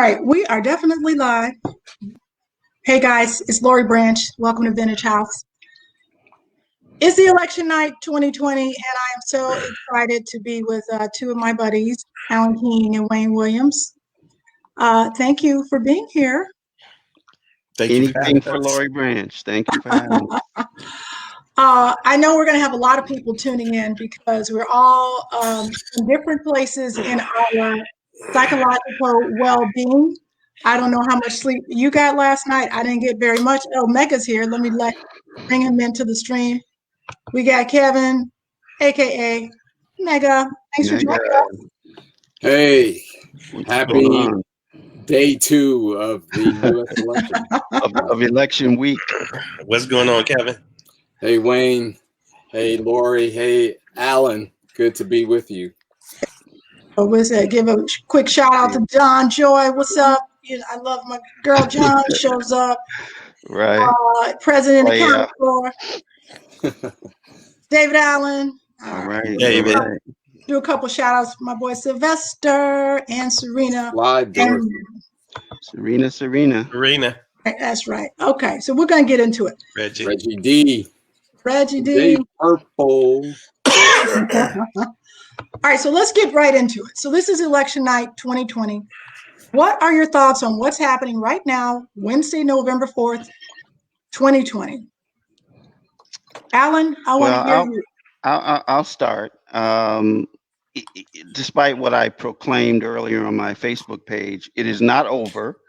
right, we are definitely live. Hey guys, it's Lori Branch. Welcome to Vintage House. It's the election night 2020, and I am so excited to be with two of my buddies, Alan King and Wayne Williams. Thank you for being here. Anything for Lori Branch. Thank you for having me. I know we're going to have a lot of people tuning in because we're all in different places in our psychological well-being. I don't know how much sleep you got last night. I didn't get very much. Oh, Mega's here. Let me bring him into the stream. We got Kevin, aka Mega. Thanks for joining us. Hey, happy day 2 of the U.S. election. of election week. What's going on, Kevin? Hey, Wayne. Hey, Lori. Hey, Alan. Good to be with you. Give a quick shout out to John Joy. What's up? I love my girl John shows up. Right. President of Council. David Allen. All right. David. Do a couple shout outs for my boy Sylvester and Serena. Live, Serena. That's right. Okay, so we're going to get into it. Reggie D. Purple. All right, so let's get right into it. So this is election night 2020. What are your thoughts on what's happening right now, Wednesday, November 4th, 2020? Alan, I want to hear you. I'll start. Despite what I proclaimed earlier on my Facebook page, it is not over.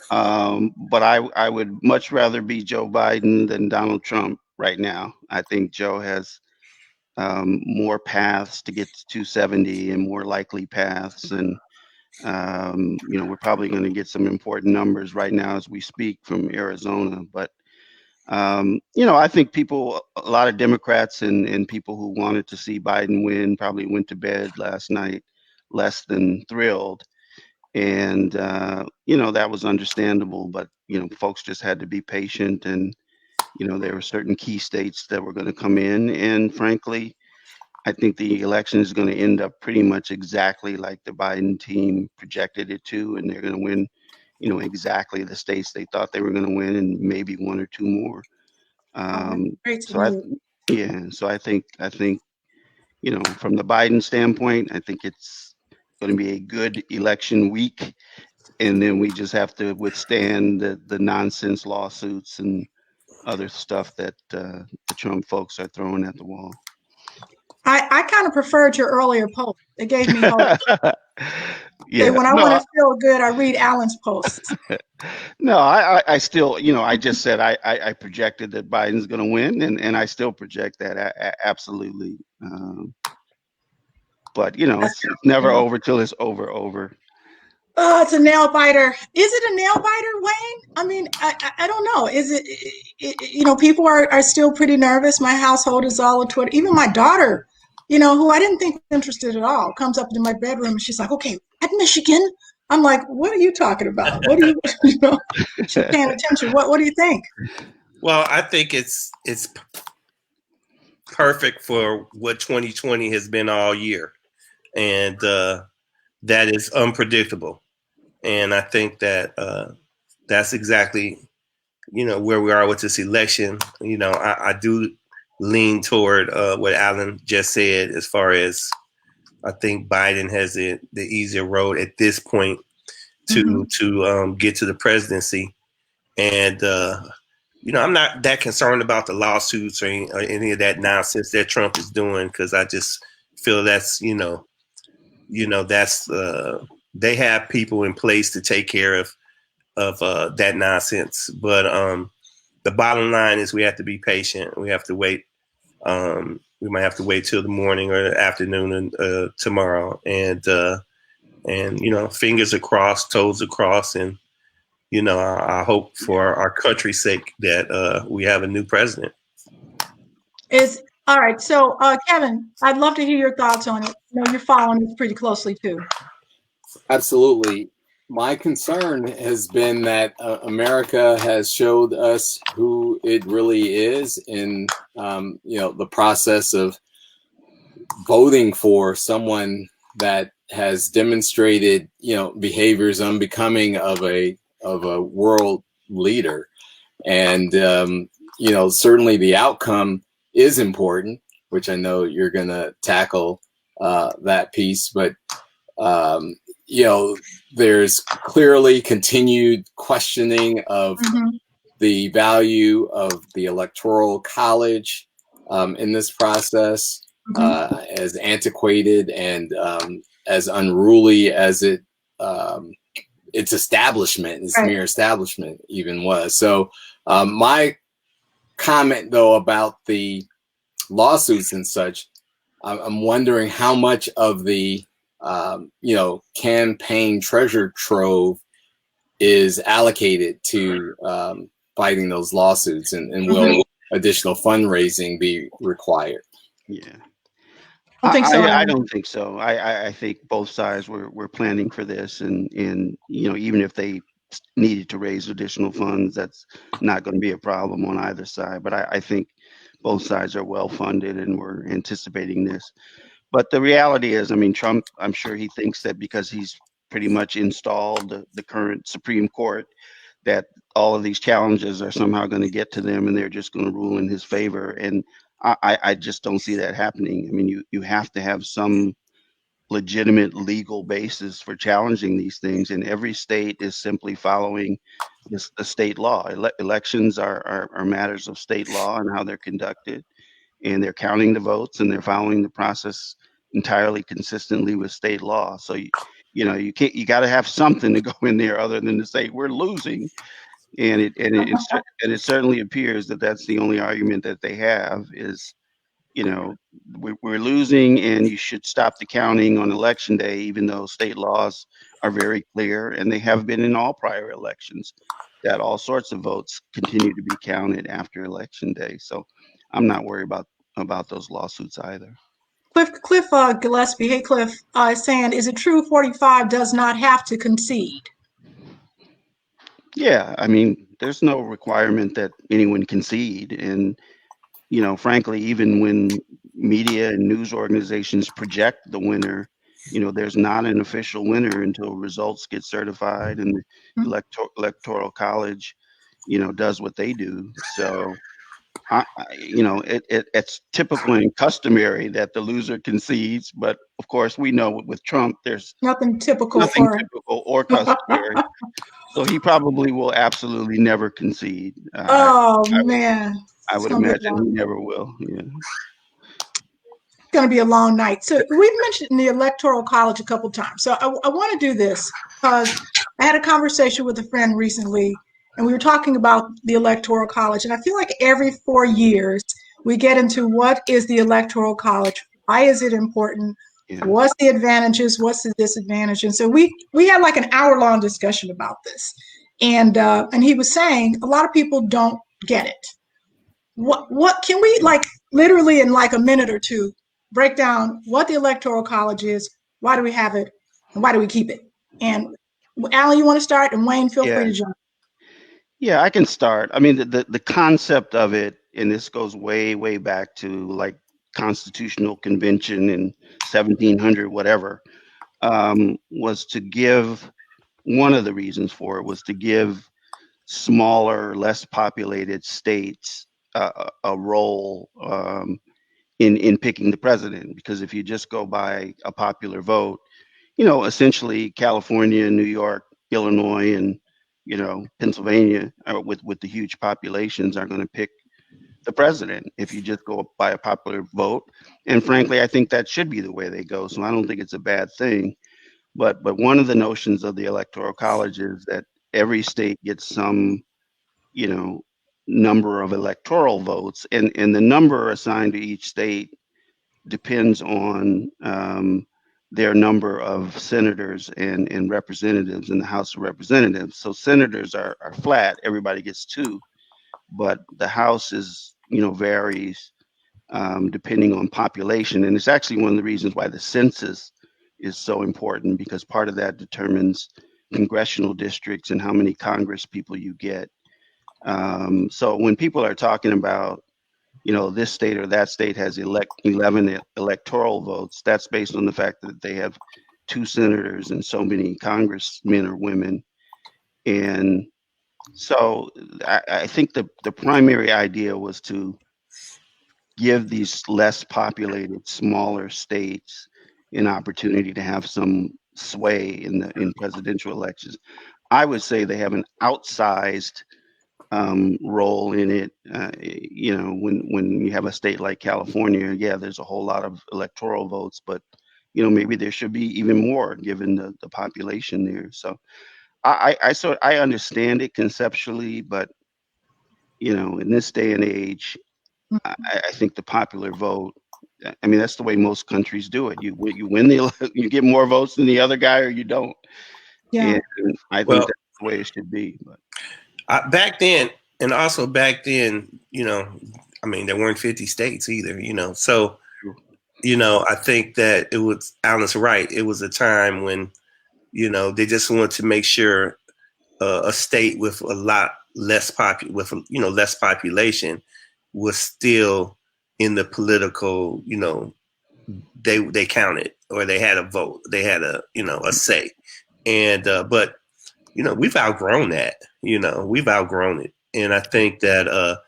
But I would much rather be Joe Biden than Donald Trump right now. I think Joe has more paths to get to 270 and more likely paths. And, we're probably going to get some important numbers right now as we speak from Arizona. But, I think a lot of Democrats and people who wanted to see Biden win probably went to bed last night less than thrilled. And, that was understandable. But, folks just had to be patient. And, there were certain key states that were going to come in. And frankly, I think the election is going to end up pretty much exactly like the Biden team projected it to. And they're going to win, exactly the states they thought they were going to win and maybe one or two more. So I think, from the Biden standpoint, I think it's going to be a good election week. And then we just have to withstand the nonsense lawsuits and other stuff that the Trump folks are throwing at the wall. I kind of preferred your earlier post. It gave me hope. Yeah. When I want to feel good, I read Alan's posts. No, I still, I just said I projected that Biden's going to win, and I still project that absolutely. But it's never over till it's over. Oh, it's a nail biter. Is it a nail biter, Wayne? I mean, I don't know. Is it people are still pretty nervous. My household is all on Twitter. Even my daughter, who I didn't think was interested at all, comes up into my bedroom and she's like, okay, at Michigan. I'm like, what are you talking about? What are you, she's paying attention. What do you think? Well, I think it's perfect for what 2020 has been all year. And that is unpredictable. And I think that that's exactly, where we are with this election. I do lean toward what Alan just said, as far as I think Biden has the easier road at this point to get to the presidency. And, I'm not that concerned about the lawsuits or any of that nonsense that Trump is doing, because I just feel that's, that's they have people in place to take care of that nonsense. But the bottom line is we have to be patient. We have to wait. We might have to wait till the morning or the afternoon tomorrow. And fingers are crossed, toes are crossed. And, I hope for our country's sake that we have a new president. All right. So, Kevin, I'd love to hear your thoughts on it. You're following it pretty closely, too. Absolutely. My concern has been that America has showed us who it really is in, the process of voting for someone that has demonstrated, behaviors unbecoming of a world leader. And, certainly the outcome is important, which I know you're going to tackle that piece. But, there's clearly continued questioning of the value of the Electoral College in this process, as antiquated and as unruly as its establishment, its mere establishment even was. So my comment, though, about the lawsuits and such, I'm wondering how much of the campaign treasure trove is allocated to fighting those lawsuits, and will additional fundraising be required? Yeah. I think so. I don't think so. I think both sides were planning for this, and even if they needed to raise additional funds, that's not going to be a problem on either side. But I think both sides are well funded, and we're anticipating this. But the reality is, I mean, Trump, I'm sure he thinks that because he's pretty much installed the current Supreme Court, that all of these challenges are somehow going to get to them, and they're just going to rule in his favor. And I just don't see that happening. I mean, you have to have some legitimate legal basis for challenging these things, and every state is simply following the state law. Elections are matters of state law and how they're conducted, and they're counting the votes, and they're following the process entirely consistently with state law. So you got to have something to go in there other than to say we're losing. And it certainly appears that that's the only argument that they have is, we're losing, and you should stop the counting on election day, even though state laws are very clear, and they have been in all prior elections, that all sorts of votes continue to be counted after election day. So I'm not worried about those lawsuits either. Cliff Gillespie, hey Cliff, is saying, is it true 45 does not have to concede? Yeah, I mean, there's no requirement that anyone concede. And, frankly, even when media and news organizations project the winner, there's not an official winner until results get certified and the Electoral College, does what they do. So, it's typical and customary that the loser concedes. But, of course, we know with Trump, there's nothing typical or customary. So he probably will absolutely never concede. Man. I would imagine he never will. Yeah. It's going to be a long night. So we've mentioned the Electoral College a couple times. So I want to do this because I had a conversation with a friend recently, and we were talking about the Electoral College. And I feel like every 4 years we get into what is the Electoral College? Why is it important? Yeah. What's the advantages? What's the disadvantage? And so we had like an hour-long discussion about this. And he was saying a lot of people don't get it. What can we, like, literally in like a minute or two, break down what the Electoral College is, why do we have it, and why do we keep it? And Alan, you want to start? And Wayne, feel free to jump. Yeah, I can start. I mean, the concept of it, and this goes way, way back to like Constitutional Convention in 1700, whatever, was to give, one of the reasons for it was to give smaller, less populated states a role in picking the president. Because if you just go by a popular vote, essentially California, New York, Illinois, and Pennsylvania, with the huge populations, are going to pick the president if you just go by a popular vote. And frankly, I think that should be the way they go. So I don't think it's a bad thing. But one of the notions of the Electoral College is that every state gets some, number of electoral votes, and the number assigned to each state depends on their number of senators and representatives in the House of Representatives. So senators are flat; everybody gets 2, but the House is, varies depending on population, and it's actually one of the reasons why the census is so important, because part of that determines congressional districts and how many Congress people you get. So when people are talking about, this state or that state has 11 electoral votes, that's based on the fact that they have 2 senators and so many congressmen or women. And so I think the primary idea was to give these less populated, smaller states an opportunity to have some sway in presidential elections. I would say they have an outsized role in it. You know, when you have a state like California, yeah, there's a whole lot of electoral votes, but you know, maybe there should be even more given the population there. So I understand it conceptually, but you know, in this day and age, I think the popular vote. I mean, that's the way most countries do it. You win you get more votes than the other guy, or you don't. Yeah. And I think Well, that's the way it should be. But back then, and also back then, you know, I mean, there weren't 50 states either, you know. So, you know, I think that it was, Alan's right. It was a time when, you know, they just wanted to make sure a state with a lot less less population was still in the political, you know, they counted, or they had a vote, they had a, you know, a say. And but you know, we've outgrown that. You know, we've outgrown it. And I think that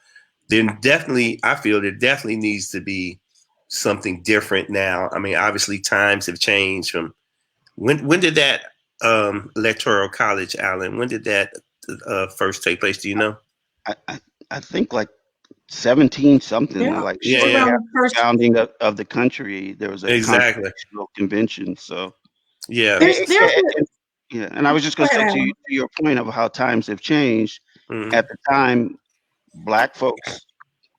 then definitely, I feel there definitely needs to be something different now. I mean, obviously times have changed from when did that electoral college, Alan, when did that first take place? Do you know? I think like 17 something, Yeah. like Yeah, shortly yeah. after Around the first- the founding of the country, there was a Exactly. constitutional convention. So Yeah. yeah, and I was just going to Go say ahead, to Alan. your point of how times have changed. Mhm. At the time, Black folks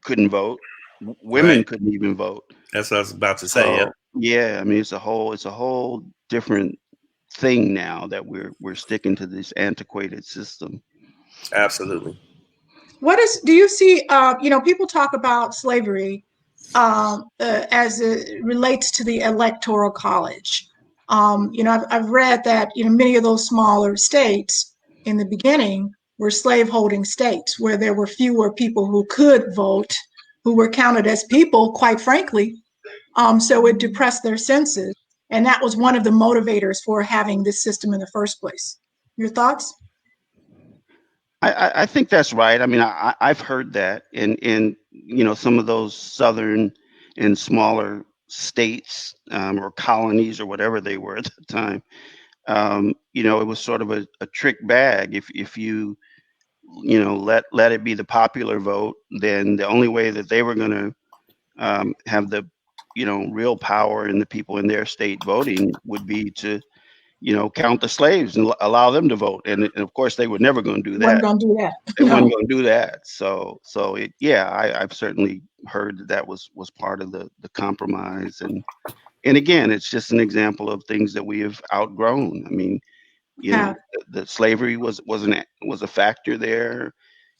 couldn't vote, women Right. couldn't even vote. That's what I was about to say. So yeah, I mean it's a whole different thing now that we're sticking to this antiquated system. Yeah, absolutely. Do you see, you know, people talk about slavery as it relates to the electoral college. You know, I've read that, you know, many of those smaller states in the beginning were slaveholding states where there were fewer people who could vote, who were counted as people, quite frankly. So it depressed their senses. And that was one of the motivators for having this system in the first place. Your thoughts? I think that's right. I mean, I've heard that in you know, some of those southern and smaller states or colonies or whatever they were at the time. You know, it was sort of a trick bag. If you know, let it be the popular vote, then the only way that they were going to have the, you know, real power in the people in their state voting would be to, you know, count the slaves and allow them to vote. And of course, they were never going to do Wasn't that. going to do that. They No. weren't going to do that. So yeah, I've certainly heard that was part of the compromise. And again, it's just an example of things that we have outgrown. I mean, you know, the slavery was a factor there.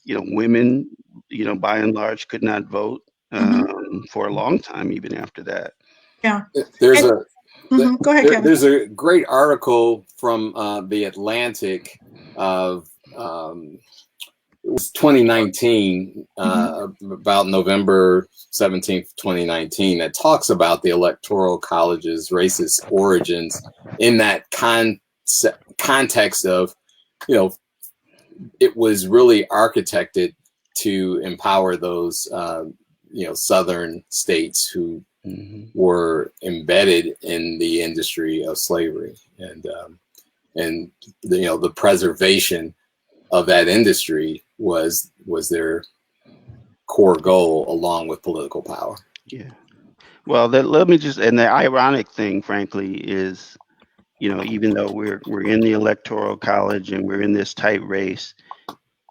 You know, women, you know, by and large could not vote for a long time, even after that. Yeah. There's And- a Go ahead, Kevin. there's a great article from the Atlantic of it was 2019, about November 17th, 2019, that talks about the Electoral College's racist origins in that context of, you know, it was really architected to empower those, you know, southern states who were embedded in the industry of slavery, and you know, the preservation of that industry was their core goal, along with political power. Yeah. Well, let me just, and the ironic thing, frankly, is, you know, even though we're in the Electoral College and we're in this tight race,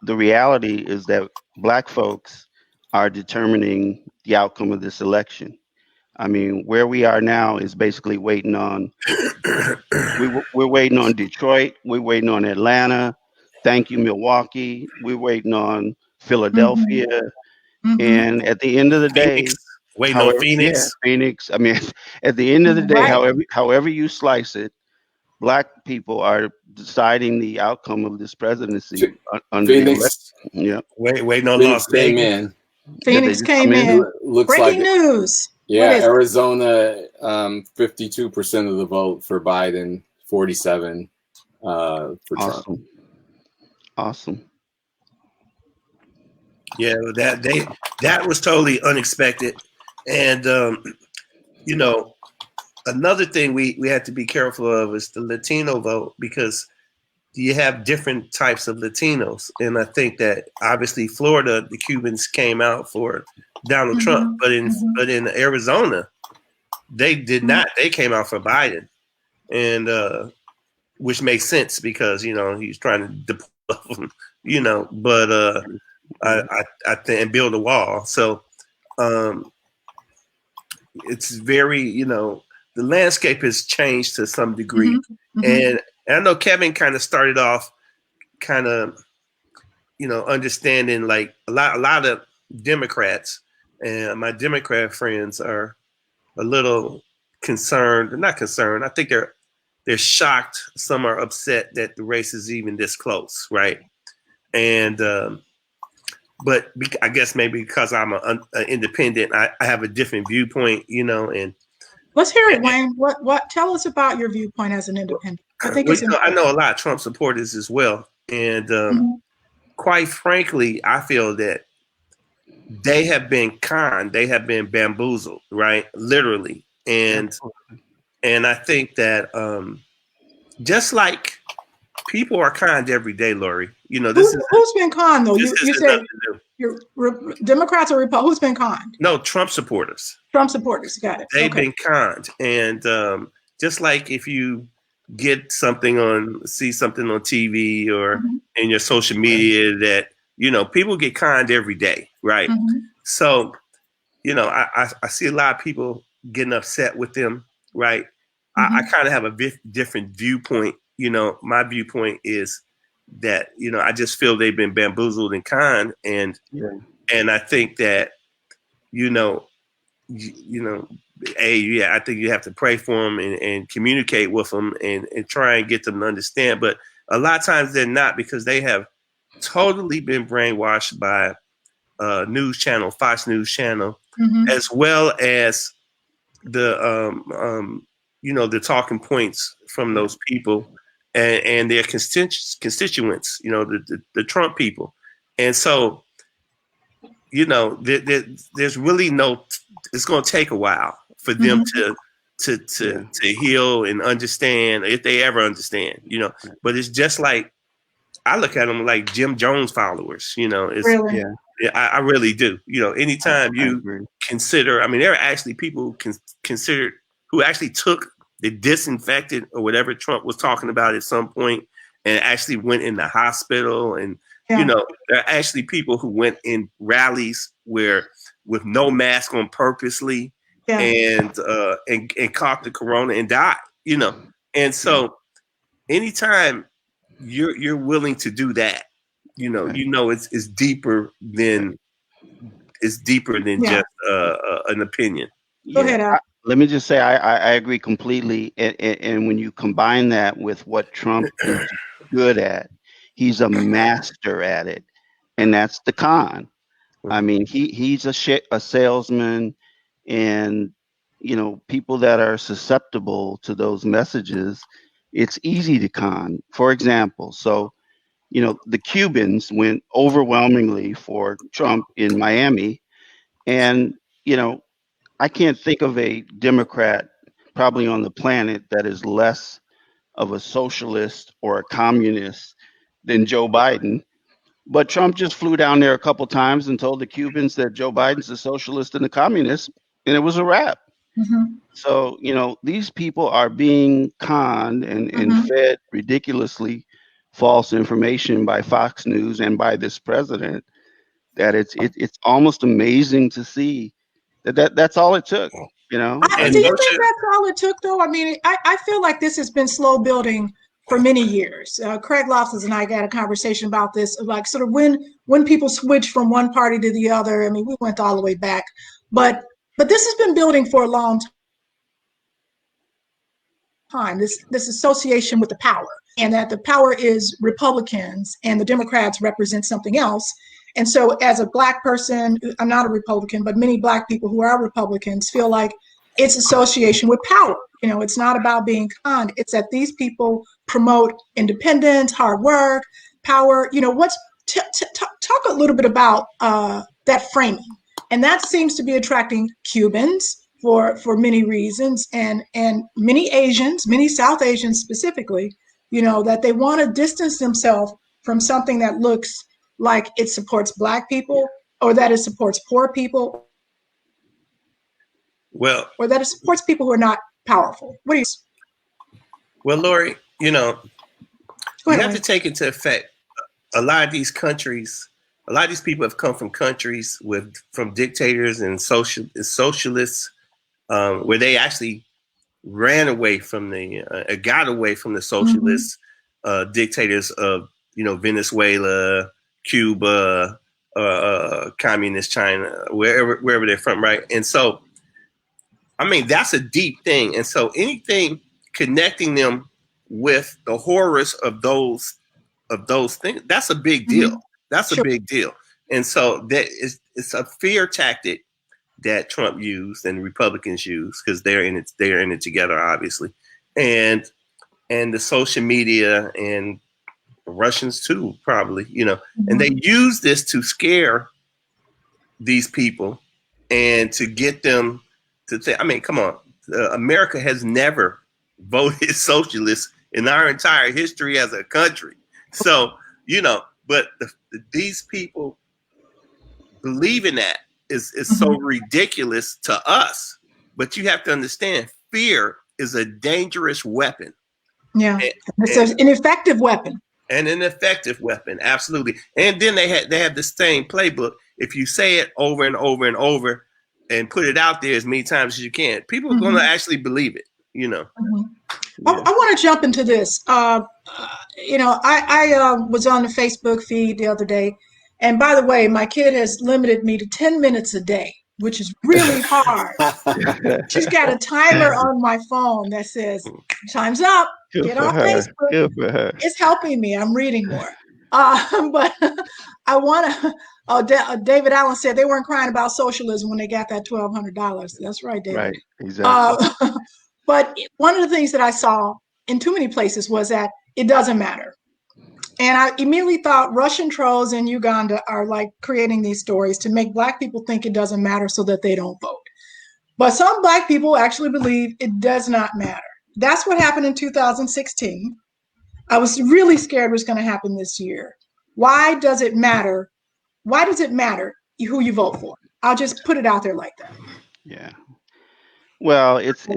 the reality is that Black folks are determining the outcome of this election. I mean, where we are now is basically waiting on, we're waiting on Detroit, we're waiting on Atlanta, thank you, Milwaukee, we're waiting on Philadelphia, and at the end of the day, Phoenix. Waiting on Phoenix. Yeah, Phoenix. I mean, at the end of the day, Right. however you slice it, Black people are deciding the outcome of this presidency under the election. Yeah. Waiting on Phoenix Las came Vegas. in. Phoenix just came come in. in. Looks Breaking like news. Yeah, is it? Arizona, 52% of the vote for Biden, 47 for Trump. Awesome. Awesome. Yeah, that was totally unexpected, and you know, another thing we have to be careful of is the Latino vote, because you have different types of Latinos, and I think that obviously Florida, the Cubans came out for Donald Trump, but in Arizona, they did not. They came out for Biden, and which makes sense because he's trying to depose them, but I think and build a wall. So it's very the landscape has changed to some degree, and I know Kevin kind of started off kind of understanding like a lot of Democrats, and my Democrat friends are a little concerned. They're not concerned. I think they're shocked. Some are upset that the race is even this close, right? And but I guess maybe because I'm an independent, I have a different viewpoint, and Let's hear it, Wayne. What? Tell us about your viewpoint as an independent. I think it's I know a lot of Trump supporters as well, and quite frankly, I feel that they have been conned, they have been bamboozled, right? Literally, and I think that just like people are conned every day, Lori. Who's been conned though? You said Democrats or Republicans? Who's been conned? No, Trump supporters. Trump supporters, got it. They've been conned, and just like if you see something on TV or in your social media that people get conned every day, right? So I see a lot of people getting upset with them, right? I kind of have a different viewpoint. My viewpoint is that I just feel they've been bamboozled and conned, and I think that I think you have to pray for them and communicate with them and try and get them to understand. But a lot of times they're not, because they have totally been brainwashed by news channel, Fox News Channel, as well as the the talking points from those people and their constituents, the Trump people. And so, there's really it's going to take a while for them to heal and understand, if they ever understand, but it's just like, I look at them like Jim Jones followers, Really? I really do. Anytime you consider, there are actually people who considered, who actually took the disinfectant or whatever Trump was talking about at some point and actually went in the hospital. And, there are actually people who went in rallies with no mask on purposely and caught the corona and died, And so anytime you're willing to do that, it's deeper than just an opinion. Go ahead, Al. Let me just say I agree completely, and when you combine that with what Trump is good at, he's a master at it, and that's the con. He's a salesman, and people that are susceptible to those messages, it's easy to con. For example, the Cubans went overwhelmingly for Trump in Miami, and I can't think of a Democrat probably on the planet that is less of a socialist or a communist than Joe Biden. But Trump just flew down there a couple times and told the Cubans that Joe Biden's a socialist and a communist, and it was a wrap. So, these people are being conned and fed ridiculously false information by Fox News and by this president, that it's almost amazing to see that's all it took, Do you think that's all it took, though? I feel like this has been slow building for many years. Craig Loftus and I got a conversation about this, like sort of when people switch from one party to the other. We went all the way back, but this has been building for a long time. This association with the power, and that the power is Republicans and the Democrats represent something else. And so as a Black person, I'm not a Republican, but many Black people who are Republicans feel like it's association with power. You know, it's not about being conned. It's that these people promote independence, hard work, power. You know, talk a little bit about that framing. And that seems to be attracting Cubans for many reasons, and many Asians, many South Asians specifically, you know, that they want to distance themselves from something that looks like it supports Black people, or that it supports poor people, Well, or that it supports people who are not powerful. What do you? well, Lori, you know, Go you ahead, have to take into effect a lot of these countries. A lot of these people have come from countries from dictators and socialists, where they actually ran away from got away from the socialist dictators of, you know, Venezuela, Cuba, communist China, wherever they're from, right? And so, I mean, that's a deep thing. And so anything connecting them with the horrors of those things, that's a big deal. That's a big deal. And so it's a fear tactic that Trump used and Republicans use, because they're in it together, obviously. And the social media, and Russians too, probably, you know, and they use this to scare these people and to get them to think. I mean, come on, America has never voted socialist in our entire history as a country. So, you know, but these people believe in that is so ridiculous to us. But you have to understand, fear is a dangerous weapon. Yeah, it's an effective weapon. And an effective weapon, absolutely. And then they have the same playbook. If you say it over and over and over and put it out there as many times as you can, people are going to actually believe it, you know. I want to jump into this. You know, I was on the Facebook feed the other day, and by the way, my kid has limited me to 10 minutes a day, which is really hard. She's got a timer on my phone that says, time's up. Get off Facebook. Good for her. It's helping me. I'm reading more. But I want to, David Allen said they weren't crying about socialism when they got that $1,200. That's right, David. Right, exactly. But one of the things that I saw in too many places was that it doesn't matter. And I immediately thought Russian trolls in Uganda are like creating these stories to make Black people think it doesn't matter so that they don't vote. But some Black people actually believe it does not matter. That's what happened in 2016. I was really scared was going to happen this year. Why does it matter? Why does it matter who you vote for? I'll just put it out there like that. Yeah. Well, it's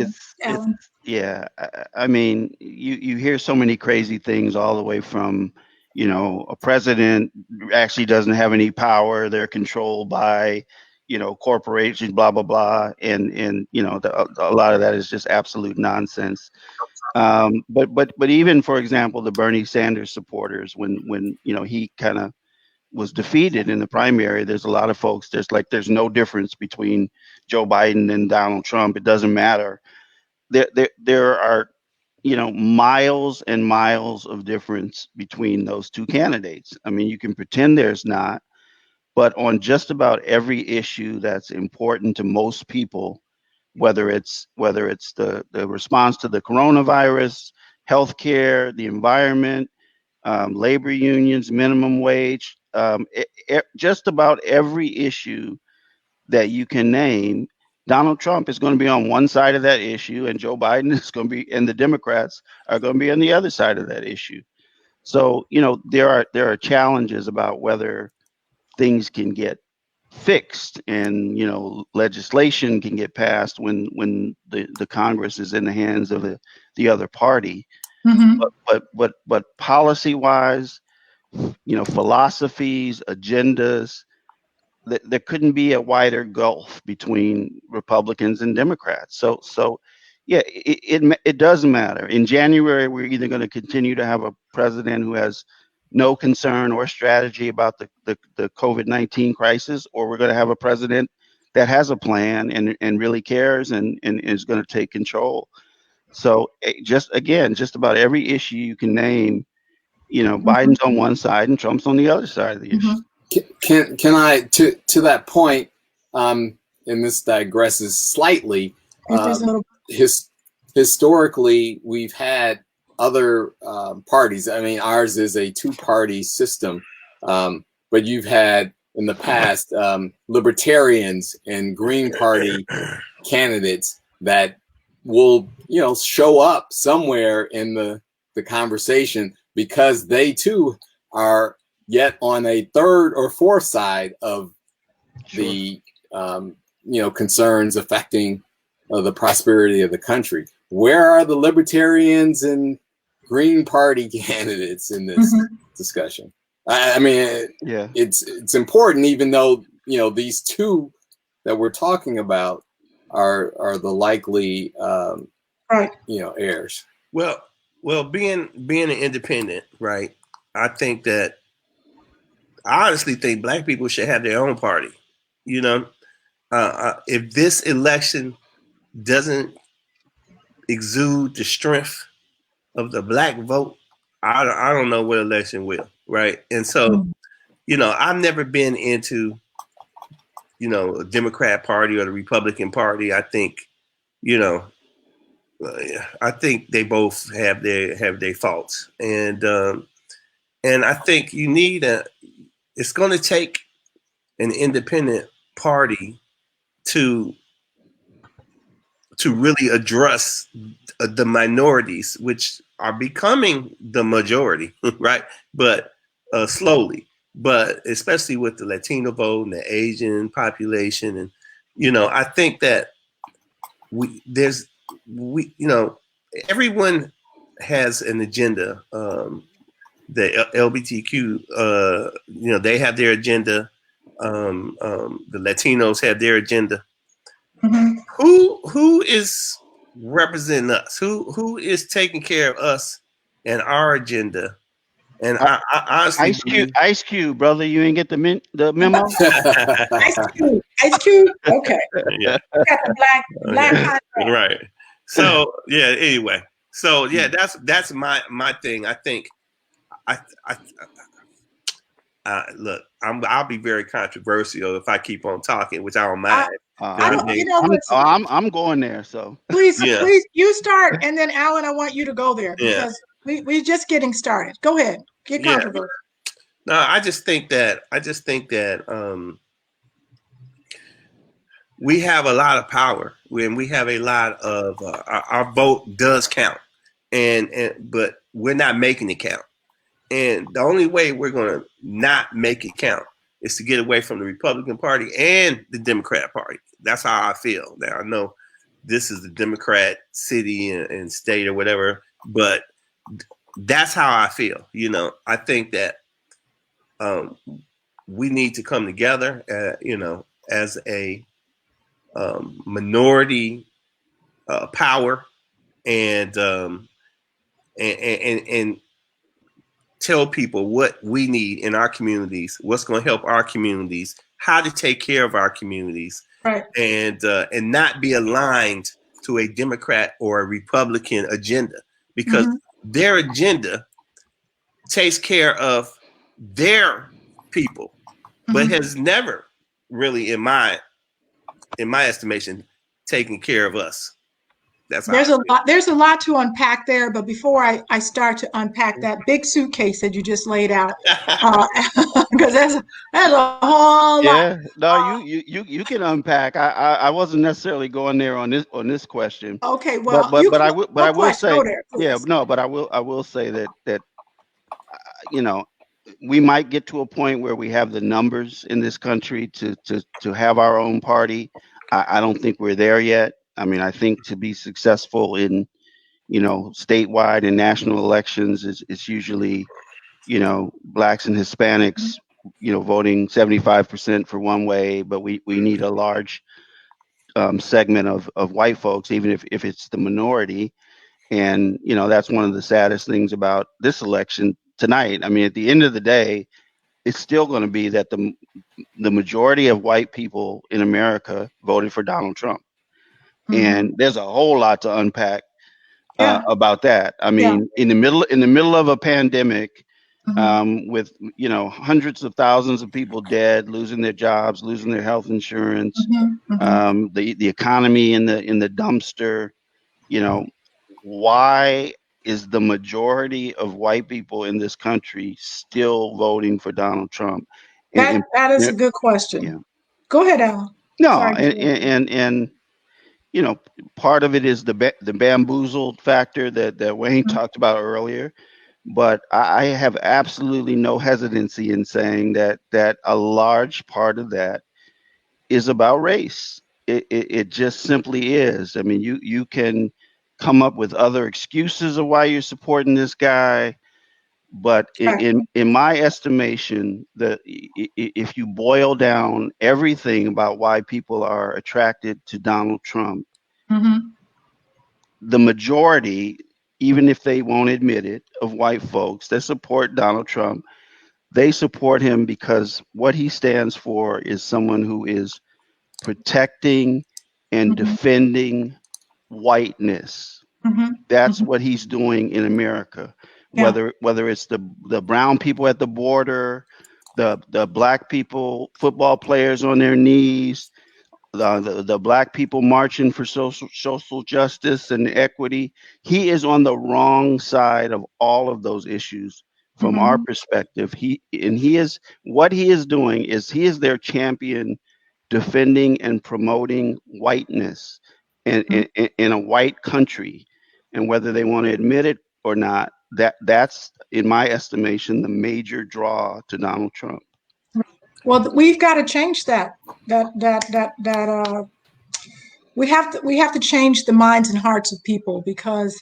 Alan? yeah. I mean, you hear so many crazy things, all the way from, you know, a president actually doesn't have any power. They're controlled by, you know, corporations, blah, blah, blah. And you know, a lot of that is just absolute nonsense. But even, for example, the Bernie Sanders supporters, when you know, he kind of was defeated in the primary, there's a lot of folks, there's no difference between Joe Biden and Donald Trump. It doesn't matter. There are, you know, miles and miles of difference between those two candidates. I mean, you can pretend there's not, but on just about every issue that's important to most people, whether it's the response to the coronavirus, healthcare, the environment, labor unions, minimum wage, just about every issue that you can name, Donald Trump is going to be on one side of that issue, and Joe Biden is going to be, and the Democrats are going to be on the other side of that issue. So, you know, there are challenges about whether things can get fixed, and, you know, legislation can get passed when the Congress is in the hands of the other party. But policy wise, you know, philosophies, agendas, there couldn't be a wider gulf between Republicans and Democrats. So yeah, it does matter. In January, we're either going to continue to have a president who has no concern or strategy about the COVID-19 crisis, or we're going to have a president that has a plan and really cares and is going to take control. So just about every issue you can name, you know, Biden's on one side and Trump's on the other side of the issue. Can I to that point? And this digresses slightly. There's a little- Historically, we've had other parties. I mean, ours is a two-party system, but you've had in the past libertarians and Green Party candidates that will, show up somewhere in the conversation because they too are yet on a third or fourth side of the concerns affecting the prosperity of the country. Where are the libertarians and Green Party candidates in this discussion? I mean, Yeah, it's important, even though these two that we're talking about are the likely right. heirs. Well, being an independent, right? I honestly think Black people should have their own party. If this election doesn't exude the strength of the Black vote, I don't know what election will, right? And so, I've never been into, a Democrat Party or the Republican Party. I think, I think they both have their faults, and I think you need it's going to take an independent party to really address the minorities, which are becoming the majority, right? But slowly, but especially with the Latino vote and the Asian population, and I think that everyone has an agenda. The LGBTQ, they have their agenda. The Latinos have their agenda. Mm-hmm. Who is representing us? Who is taking care of us and our agenda? And I honestly, Ice Cube, brother, you ain't get the memo. Ice Cube. Okay. Yeah. Got the black contract. Right. So yeah. Anyway, so yeah, that's my thing. I think look, I'll be very controversial if I keep on talking, which I don't mind. I'm going there. So please, you start, and then Alan, I want you to go there because we're just getting started. Go ahead, get controversial. No, I just think that we have a lot of power when we have a lot of our vote does count, but we're not making it count. And the only way we're going to not make it count is to get away from the Republican Party and the Democrat Party. That's how I feel. Now, I know this is the Democrat city and state or whatever, but that's how I feel. I think that we need to come together, as a minority power and tell people what we need in our communities, what's going to help our communities, how to take care of our communities, right? And not be aligned to a Democrat or a Republican agenda, because their agenda takes care of their people, but has never really, in my estimation, taken care of us. There's a lot to unpack there, but before I start to unpack that big suitcase that you just laid out, because that's a whole lot. Yeah, no, you can unpack. I wasn't necessarily going there on this question. Okay, well, but I will say, yeah, no, but I will say that we might get to a point where we have the numbers in this country to have our own party. I don't think we're there yet. I mean, I think to be successful in, statewide and national elections is usually, Blacks and Hispanics, voting 75% for one way, but we need a large segment of white folks, even if it's the minority. And, that's one of the saddest things about this election tonight. I mean, at the end of the day, it's still going to be that the majority of white people in America voted for Donald Trump. And there's a whole lot to unpack about that. I mean, in the middle of a pandemic, with hundreds of thousands of people dead, losing their jobs, losing their health insurance, the economy in the dumpster. Why is the majority of white people in this country still voting for Donald Trump? That is a good question. Yeah. Go ahead, Alan. No, Sorry. and part of it is the bamboozled factor that Wayne talked about earlier. But I have absolutely no hesitancy in saying that a large part of that is about race. It just simply is. I mean, you can come up with other excuses of why you're supporting this guy, but in my estimation, if you boil down everything about why people are attracted to Donald Trump, the majority, even if they won't admit it, of white folks that support Donald Trump, they support him because what he stands for is someone who is protecting and defending whiteness. That's what he's doing in America. Yeah. Whether it's the brown people at the border, the black people, football players on their knees, the black people marching for social justice and equity. He is on the wrong side of all of those issues from our perspective. He is what he is doing is he is their champion, defending and promoting whiteness in a white country, and whether they want to admit it or not, that's in my estimation the major draw to Donald Trump. Well, we've got to change that. We have to change the minds and hearts of people, because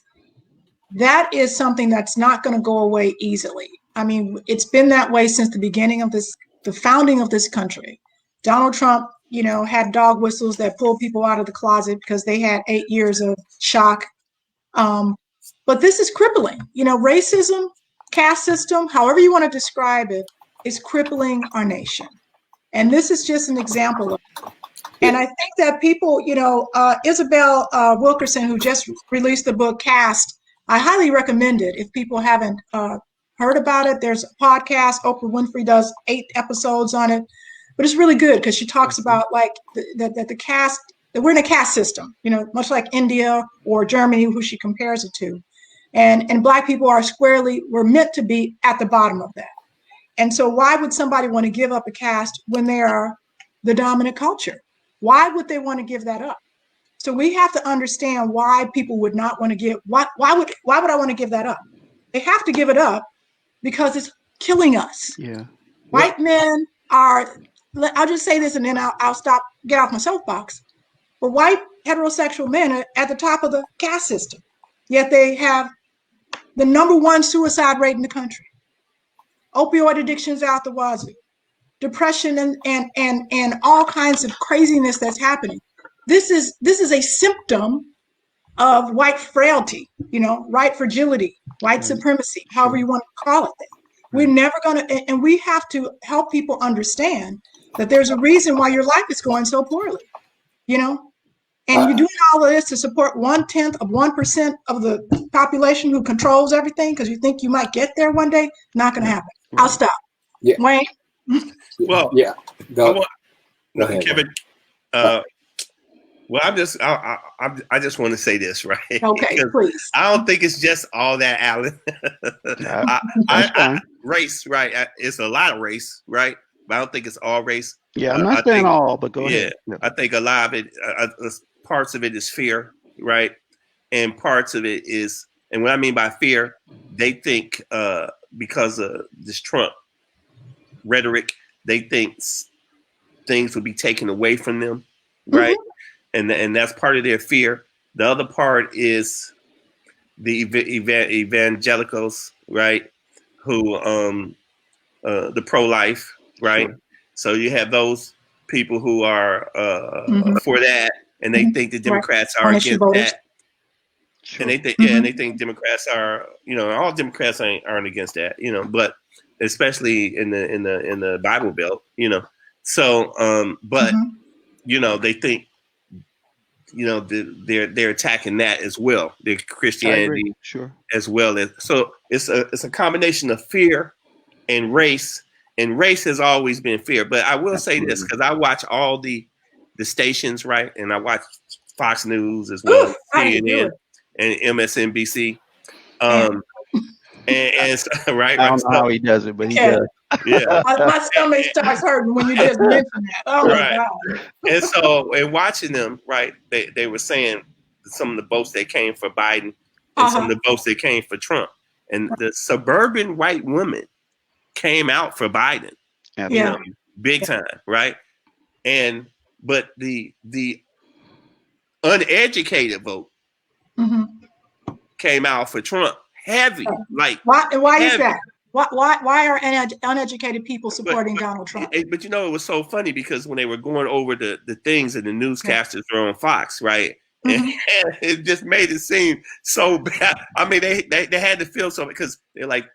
that is something that's not going to go away easily. I mean, it's been that way since the beginning of the founding of this country. Donald Trump, had dog whistles that pulled people out of the closet because they had 8 years of shock. But this is crippling. Racism, caste system, however you want to describe it, is crippling our nation. And this is just an example of it. And I think that people, Isabel Wilkerson, who just released the book Caste, I highly recommend it if people haven't heard about it. There's a podcast. Oprah Winfrey does 8 episodes on it. But it's really good because she talks about that the caste, that we're in a caste system, much like India or Germany, who she compares it to. And Black people we're meant to be at the bottom of that. And so why would somebody want to give up a caste when they are the dominant culture? Why would they want to give that up? So we have to understand why people would not want to give. Why would I want to give that up? They have to give it up because it's killing us. Yeah. White men are. I'll just say this and then I'll stop. Get off my soapbox. But white heterosexual men are at the top of the caste system. Yet they have the #1 suicide rate in the country. Opioid addictions out the wazoo, depression and all kinds of craziness that's happening. This is a symptom of white frailty, white fragility, white supremacy, however you want to call it. We're never going to, and we have to help people understand that there's a reason why your life is going so poorly, and you're doing all of this to support 0.1% of the population who controls everything because you think you might get there one day. Not going to happen. I'll stop. Yeah. Wayne? Well, yeah. Go ahead, Kevin. Well, I just want to say this, right? Okay, please. I don't think it's just all that, Alan. Race, right? It's a lot of race, right? But I don't think it's all race. Yeah, I'm not saying all, but go ahead. Yeah, I think a lot of it, parts of it is fear, right? And parts of it is, and what I mean by fear, they think because of this Trump rhetoric, they think things will be taken away from them, right? And that's part of their fear. The other part is the evangelicals, right? Who the pro-life, right? Sure. So you have those people who are for that, and they think the Democrats are against that. Sure. And they think, and they think Democrats are, all Democrats aren't against that, but especially in the Bible Belt, So, but they think, they're attacking that as well. Their Christianity, sure, as well as. So it's a combination of fear and race has always been fair. But I will say this, Absolutely. because I watch all the stations, right? And I watch Fox News as well, Oof, how do you do CNN it? and MSNBC. Yeah. And right, I right. don't know how he does it, but he Okay. does. Yeah, My stomach starts hurting when you just mention that. Oh my right. God. And so, in watching them, right, they were saying some of the votes that came for Biden and some of the votes that came for Trump. And the suburban white women came out for Biden, you Yeah. know, big time, right? But the uneducated vote Mhm. came out for Trump, heavy, like Why is heavy. that? Why are uneducated people supporting But Donald Trump? but it was so funny because when they were going over the things and the newscasters were on Fox, right? And it just made it seem so bad. I mean, they had to feel something because they're like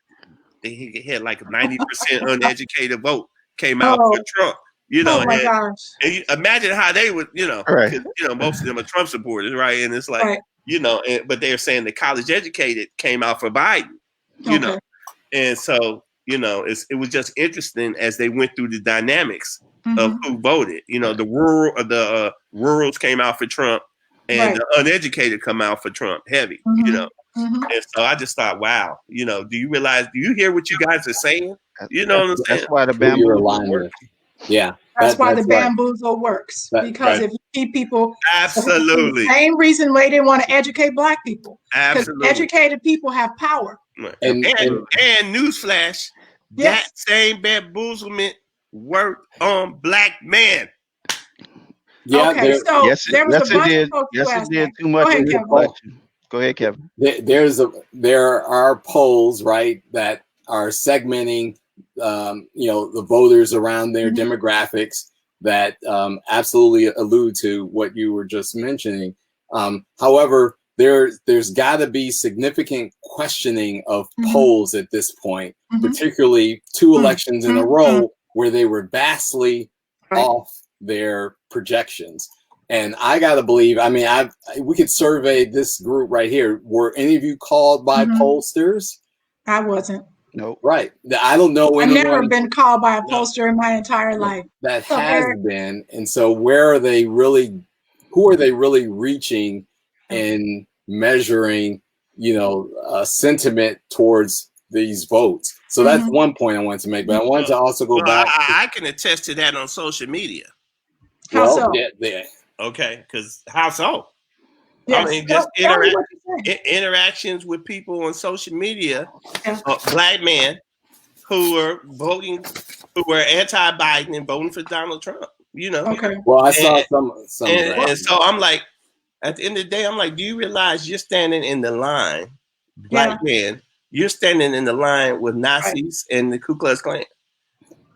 they had like 90% uneducated vote came out for Trump, you know. Oh my gosh. And you imagine how they would, you know, Right. because most of them are Trump supporters, right? And it's like, Right. you know, but they're saying the college educated came out for Biden, you know. And so, you know, it was just interesting as they went through the dynamics of who voted. You know, the rurals came out for Trump, and the uneducated come out for Trump heavy. You know, and so I just thought, wow, you know, do you hear what you guys are saying? You know what I'm saying? That's why the Who you're bamboo aligned with. Yeah. That's why the that's right. bamboozle works. That- Because right. if you keep people, Absolutely. the same reason why they didn't want to educate Black people. Because Absolutely. educated people have power. And newsflash, Yes. that same bamboozlement worked on Black men. Yeah. Okay, so Yes, there was yes, a it bunch did. of folks Yes, who it asked did. that. Too much Go ahead, in your Kevin. question. Go ahead, Kevin. There are polls, right, that are segmenting, the voters around their demographics that absolutely allude to what you were just mentioning. However, there's got to be significant questioning of polls at this point, particularly two elections in a row where they were vastly off their projections. And I got to believe, I mean, we could survey this group right here. Were any of you called by pollsters? I wasn't. Nope. Right. I don't know I've never anyone been called by a pollster in my entire life. that So, has Eric, been. And so who are they really reaching and measuring, sentiment towards these votes? So that's one point I wanted to make, but I wanted to also go back. I can attest to that on social media. How so? Okay, because how so? Yes. I mean, just Tell me what you're saying. interactions with people on social media, Black men who were anti-Biden and voting for Donald Trump. You know. Okay. Well, I saw some and so I'm like, at the end of the day, I'm like, do you realize you're standing in the line, Black men? You're standing in the line with Nazis and the Ku Klux Klan.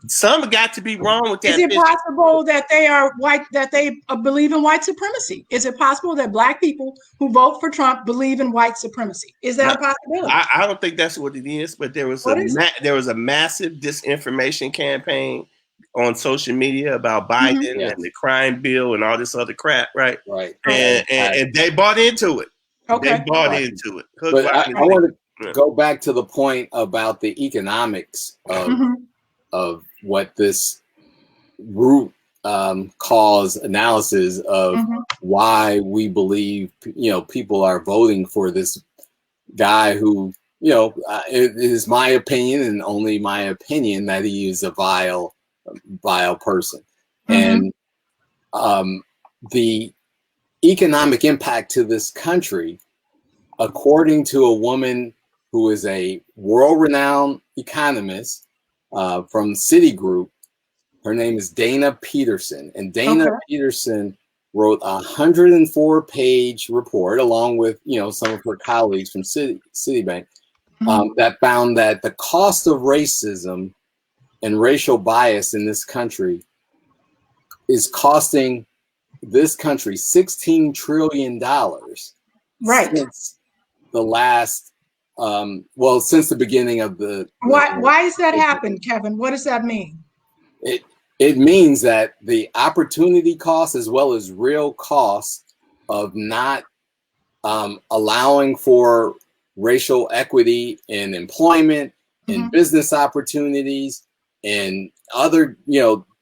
Some got to be wrong with that. Is it possible that they are white, that they believe in white supremacy? Is it possible that Black people who vote for Trump believe in white supremacy? Is that a possibility? I don't think that's what it is, but there was a massive disinformation campaign on social media about Biden and the crime bill and all this other crap, right? Right. And they bought into it. Okay. They bought into it. But I want to go back to the point about the economics of what this root cause analysis of why we believe people are voting for this guy who it is my opinion and only my opinion that he is a vile person. And the economic impact to this country, according to a woman who is a world-renowned economist from Citigroup. Her name is Dana Peterson, and Dana Peterson wrote a 104-page report along with some of her colleagues from Citibank that found that the cost of racism and racial bias in this country is costing this country $16 trillion since the last since the beginning of the why has that happened, Kevin? What does that mean? It means that the opportunity cost as well as real cost of not allowing for racial equity in employment in business opportunities and other,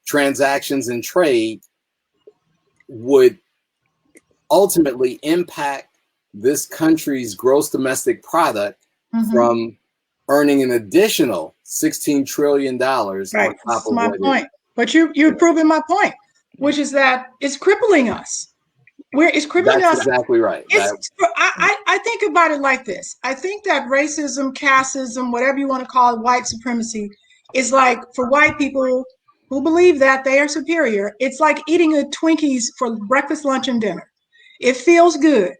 transactions and trade would ultimately impact this country's gross domestic product from earning an additional $16 trillion Right. on top That's of my what point. But you've proven my point, which is that it's crippling us. It's crippling That's us. exactly right. I think about it like this. I think that racism, casteism, whatever you want to call it, white supremacy, is like for white people who believe that they are superior, it's like eating a Twinkies for breakfast, lunch, and dinner. It feels good,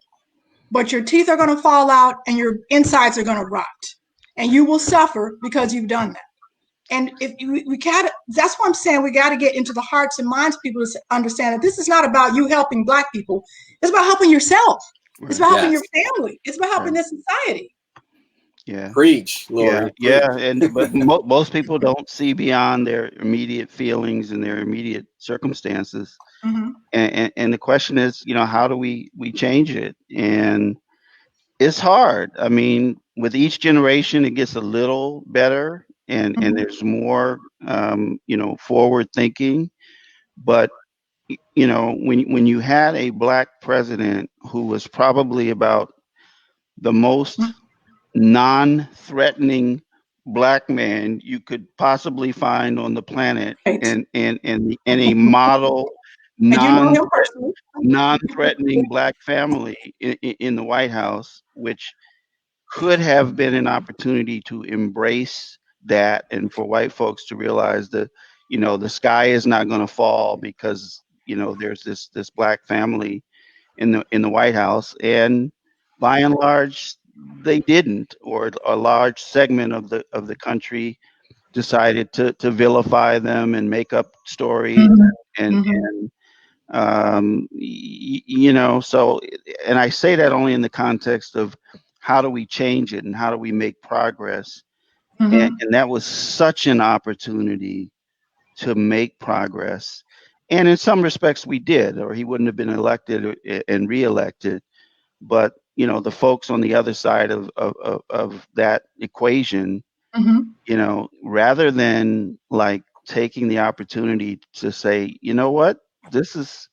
but your teeth are going to fall out and your insides are going to rot. And you will suffer because you've done that. And if we got, that's what I'm saying. We got to get into the hearts and minds of people to understand that this is not about you helping Black people. It's about helping yourself. It's about helping your family. It's about helping this society. Yeah. Preach, Lori. Yeah. But most people don't see beyond their immediate feelings and their immediate circumstances. And the question is, how do we change it? And it's hard. I mean, with each generation, it gets a little better, and there's more, forward thinking. But when you had a Black president who was probably about the most non-threatening Black man you could possibly find on the planet, and a model non-threatening Black family in the White House, which could have been an opportunity to embrace that, and for white folks to realize that the sky is not going to fall because there's this Black family in the White House. And by and large they didn't, or a large segment of the country decided to vilify them and make up stories and so, and I say that only in the context of how do we change it and how do we make progress. And that was such an opportunity to make progress, and in some respects we did, or he wouldn't have been elected and reelected. But the folks on the other side of that equation, rather than like taking the opportunity to say, what, this is,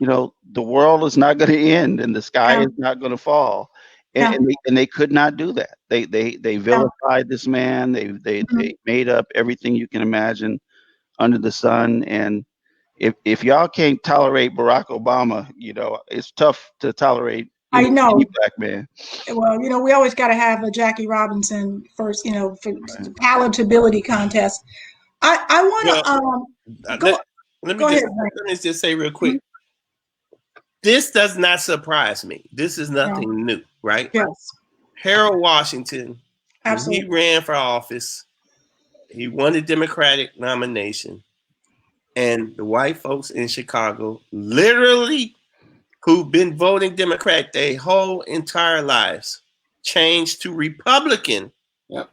the world is not going to end and the sky is not going to fall. And they could not do that. They vilified this man. They made up everything you can imagine under the sun. And if y'all can't tolerate Barack Obama, it's tough to tolerate any Black man. Well, we always got to have a Jackie Robinson first, for the palatability contest. I want to let me just say real quick. This does not surprise me. This is nothing new, right? Yes. Harold Washington, absolutely. He ran for office. He won the Democratic nomination. And the white folks in Chicago, literally, who've been voting Democrat their whole entire lives, changed to Republican. Yep.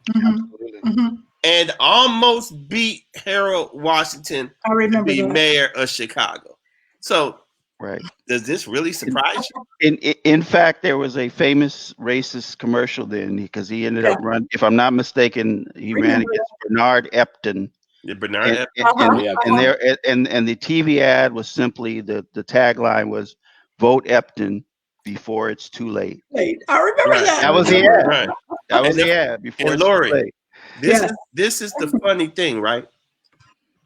And almost beat Harold Washington to be mayor of Chicago. So, right. Does this really surprise you? In fact, there was a famous racist commercial then, because he ended up running, if I'm not mistaken, he ran against Bernard Epton. Yeah, Bernard Epton. And the TV ad was simply, the tagline was, "Vote Epton before it's too late." I remember that. That was the ad. Right. That was the ad. Before it's Lori, too late. This is the funny thing, right?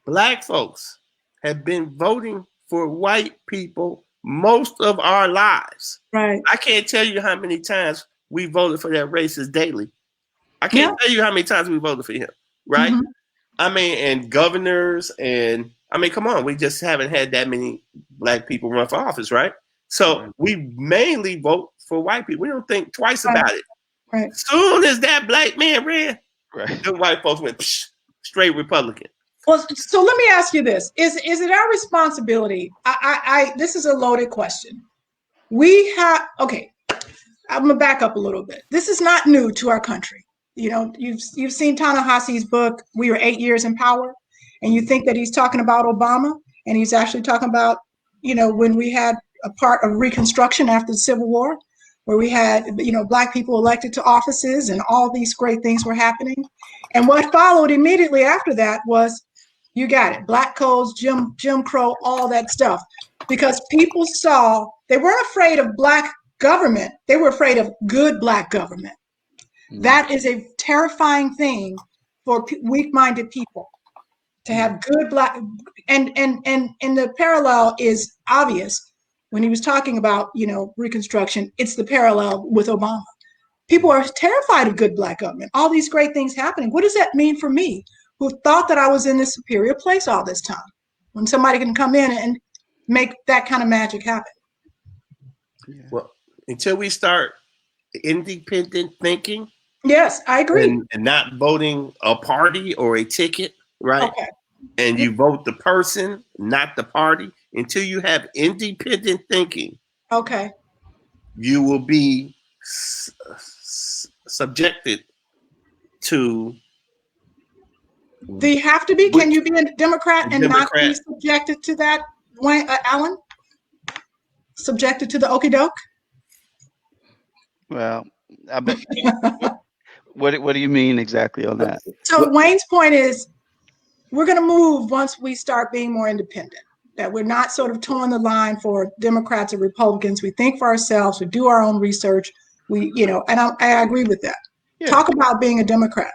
Black folks have been voting for white people most of our lives. Right. I can't tell you how many times we voted for that racist Daley. I can't tell you how many times we voted for him. Right. I mean, and governors, and I mean, come on, we just haven't had that many Black people run for office, right? So we mainly vote for white people. We don't think twice about it. Right. Soon as that Black man ran, the white folks went straight Republican. Well, so let me ask you this: Is it our responsibility? This is a loaded question. I'm gonna back up a little bit. This is not new to our country. You've seen Ta-Nehisi's book, We Were 8 Years in Power, and you think that he's talking about Obama, and he's actually talking about, when we had a part of Reconstruction after the Civil War. where we had, Black people elected to offices and all these great things were happening. And what followed immediately after that was, you got it, Black codes, Jim Crow, all that stuff. Because people saw, they weren't afraid of Black government, they were afraid of good Black government. That is a terrifying thing for weak-minded people, to have good Black, and the parallel is obvious when he was talking about, Reconstruction. It's the parallel with Obama. People are terrified of good Black government, all these great things happening. What does that mean for me, who thought that I was in this superior place all this time, when somebody can come in and make that kind of magic happen? Well, until we start independent thinking, yes, I agree, and not voting a party or a ticket, right? Okay. And you vote the person, not the party. Until you have independent thinking, Okay. you will be subjected to. Do you have to be? Can you be a Democrat and not be Democrat. subjected to that, Alan? Subjected to the okie doke? Well, I bet. What do you mean exactly on that? So Wayne's point is, we're going to move once we start being more independent, that we're not sort of towing the line for Democrats or Republicans. We think for ourselves, we do our own research. And I agree with that. Yeah. Talk about being a Democrat.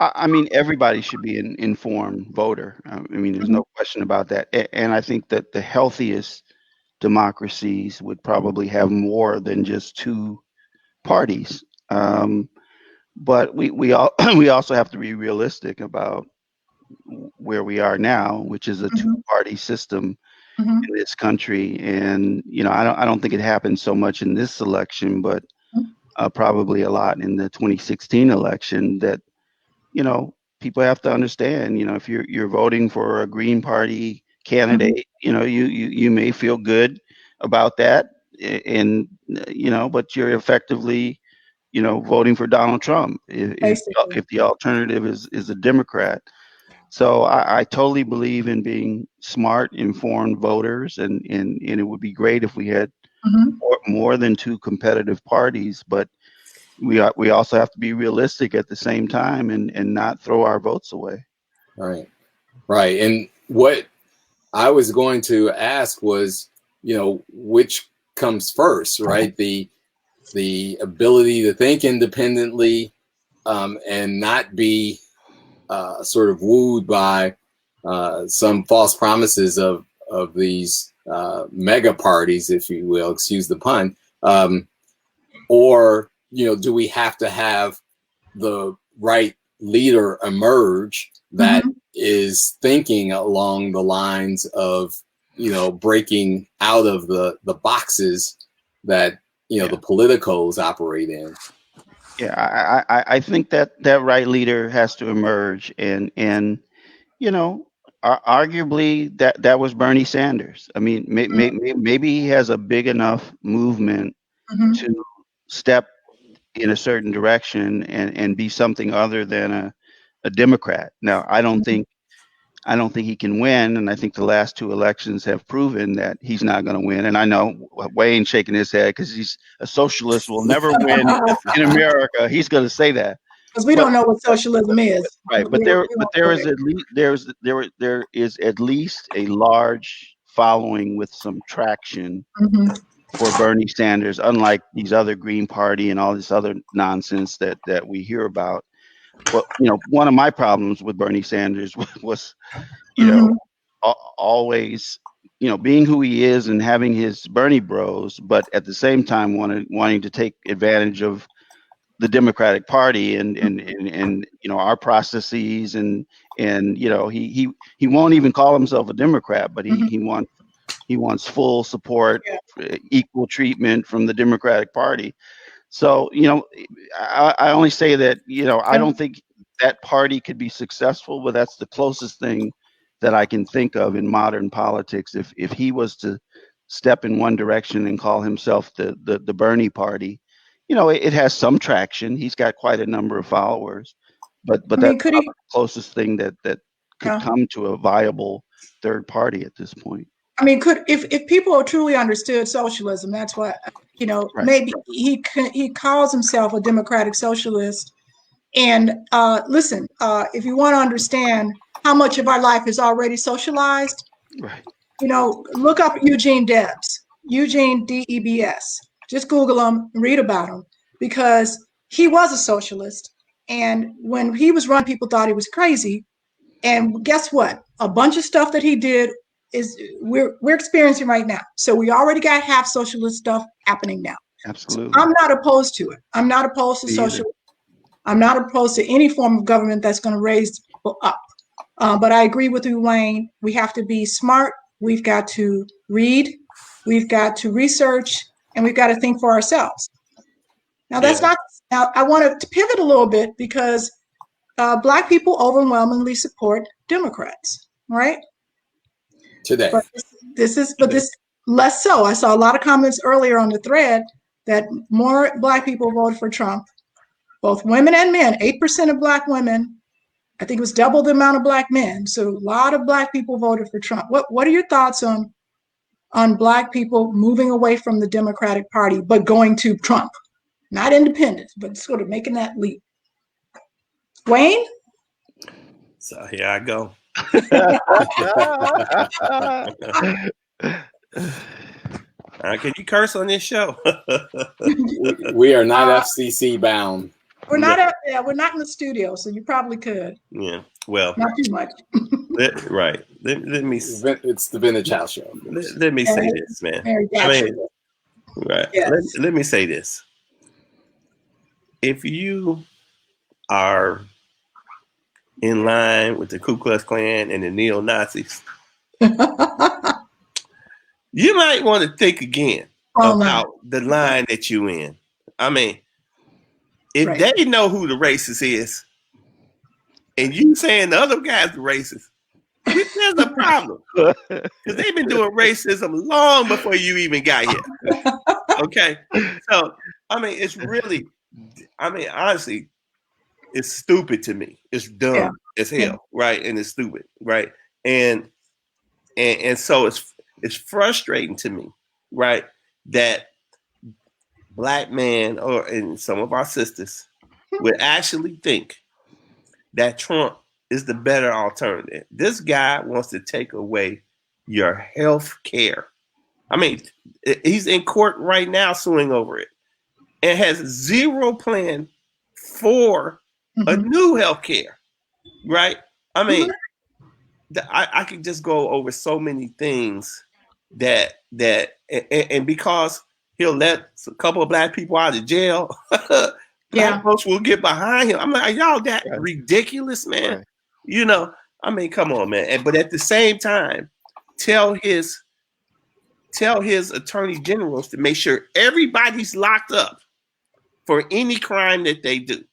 I mean, everybody should be an informed voter. I mean, there's no question about that. And I think that the healthiest democracies would probably have more than just two parties. But we also have to be realistic about where we are now, which is a two-party system in this country. And I don't think it happened so much in this election, but probably a lot in the 2016 election. That people have to understand. If you're voting for a Green Party candidate, you may feel good about that, and but you're effectively voting for Donald Trump if the alternative is a Democrat. So I totally believe in being smart, informed voters, and it would be great if we had more than two competitive parties. But we also have to be realistic at the same time and not throw our votes away. Right. And what I was going to ask was, which comes first, right? The ability to think independently and not be sort of wooed by some false promises of these mega parties, if you will, excuse the pun, or do we have to have the right leader emerge that is thinking along the lines of breaking out of the boxes that the politicos operate in? Yeah, I think that right leader has to emerge, and arguably that was Bernie Sanders. I mean, maybe he has a big enough movement to step in a certain direction and be something other than a Democrat. Now, I don't think he can win, and I think the last two elections have proven that he's not going to win. And I know Wayne shaking his head because he's a socialist, will never win in America. He's going to say that because we don't know what socialism is. Right, but there is at least a large following with some traction for Bernie Sanders, unlike these other Green Party and all this other nonsense that we hear about. Well, one of my problems with Bernie Sanders was, always, being who he is and having his Bernie bros, but at the same time wanting to take advantage of the Democratic Party and our processes and he won't even call himself a Democrat, but he wants full support, equal treatment from the Democratic Party. So, I only say that, I don't think that party could be successful, but that's the closest thing that I can think of in modern politics. If he was to step in one direction and call himself the Bernie Party, it has some traction. He's got quite a number of followers, but that's the closest thing that could come to a viable third party at this point. I mean, if people truly understood socialism, that's what, Right. maybe he calls himself a democratic socialist. And listen, if you want to understand how much of our life is already socialized, Right. look up Eugene Debs, Eugene Debs. Just Google him, read about him, because he was a socialist. And when he was run, people thought he was crazy. And guess what? A bunch of stuff that he did is we're experiencing right now. So we already got half socialist stuff happening now. Absolutely. I'm not opposed to it. I'm not opposed to socialism. I'm not opposed to any form of government that's going to raise people up. But I agree with you, Wayne. We have to be smart. We've got to read. We've got to research, and we've got to think for ourselves. Now, that's not. Now, I want to pivot a little bit because Black people overwhelmingly support Democrats, right? Today. But this less so. I saw a lot of comments earlier on the thread that more Black people voted for Trump, both women and men. 8% of Black women. I think it was double the amount of Black men. So a lot of Black people voted for Trump. What are your thoughts on Black people moving away from the Democratic Party but going to Trump? Not independent, but sort of making that leap. Wayne? So here I go. Can you curse on this show? We are not FCC bound. We're not we're not in the studio, so you probably could. Yeah. Well, not too much. Right. Let me. It's the Vintage House Show. Let me say this, man. Right. Yes. Let me say this. If you are in line with the Ku Klux Klan and the neo-Nazis, you might want to think again about the line that you in. I mean, if they know who the racist is, and you saying the other guy's the racist, there's a problem. Because they've been doing racism long before you even got here. Okay? So, I mean, it's really, honestly, it's stupid to me. It's dumb as hell, right? And it's stupid, right? And so it's frustrating to me, right? That Black men and some of our sisters would actually think that Trump is the better alternative. This guy wants to take away your health care. I mean, he's in court right now suing over it and has zero plan for a new health care, right? I mean, I could just go over so many things that because he'll let a couple of Black people out of jail, Black folks will get behind him. I'm like, y'all that ridiculous, man. Right. You know, I mean, come on, man. But at the same time, tell his attorney generals to make sure everybody's locked up for any crime that they do.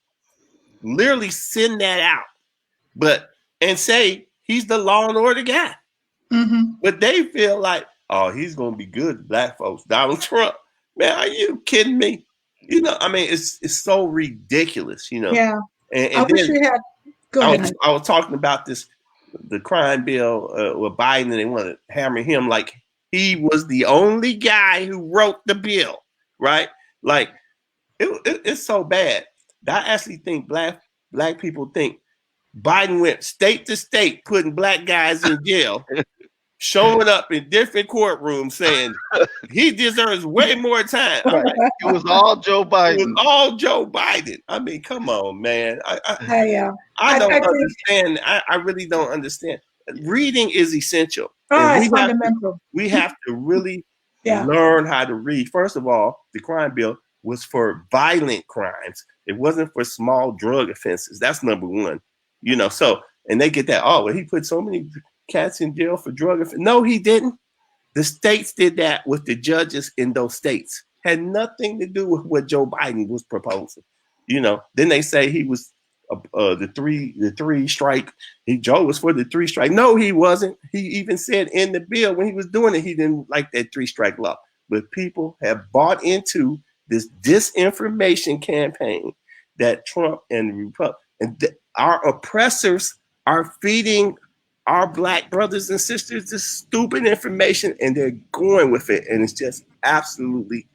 Literally send that out, and say he's the law and order guy. But they feel like, oh, he's gonna be good to Black folks. Donald Trump, man, are you kidding me? You know, I mean, it's so ridiculous. You know. Yeah. And I wish we had. Go ahead. I was talking about the crime bill with Biden, and they want to hammer him like he was the only guy who wrote the bill, right? Like it's so bad. I actually think black people think Biden went state to state putting Black guys in jail, showing up in different courtrooms saying he deserves way more time. Right. It was all Joe Biden. It was all Joe Biden. I mean, come on, man. I don't understand. I really don't understand. Reading is essential. It's fundamental. We have to really learn how to read. First of all, the crime bill was for violent crimes. It wasn't for small drug offenses. That's number one. You know, so, and they get that, oh, well, he put so many cats in jail for drug offenses. No, he didn't. The states did that with the judges in those states. Had nothing to do with what Joe Biden was proposing. You know, then they say he was the three strike. Joe was for the 3 strike. No, he wasn't. He even said in the bill when he was doing it, he didn't like that 3 strike law. But people have bought into this disinformation campaign that Trump and our oppressors are feeding our black brothers and sisters this stupid information and they're going with it. And it's just absolutely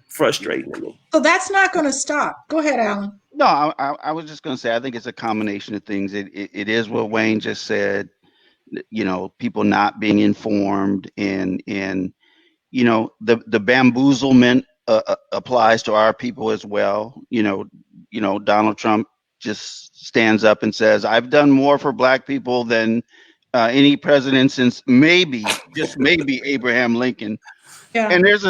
frustrating to me. So that's not going to stop. Go ahead, Alan. No, I was just going to say, I think it's a combination of things. It is what Wayne just said, you know, people not being informed, and you know, the bamboozlement applies to our people as well. You know, Donald Trump just stands up and says, I've done more for black people than any president since maybe, just maybe, Abraham Lincoln. Yeah. And there's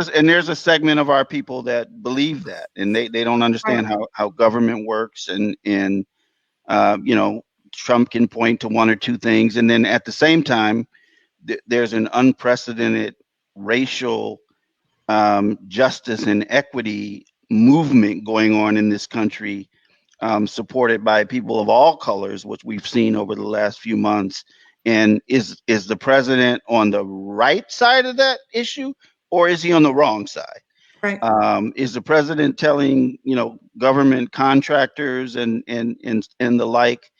a segment of our people that believe that, and they don't understand how government works, and you know, Trump can point to one or two things, and then at the same time, there's an unprecedented racial justice and equity movement going on in this country, supported by people of all colors, which we've seen over the last few months. And is the president on the right side of that issue, or is he on the wrong side? Right. Is the president telling, you know, government contractors and the like,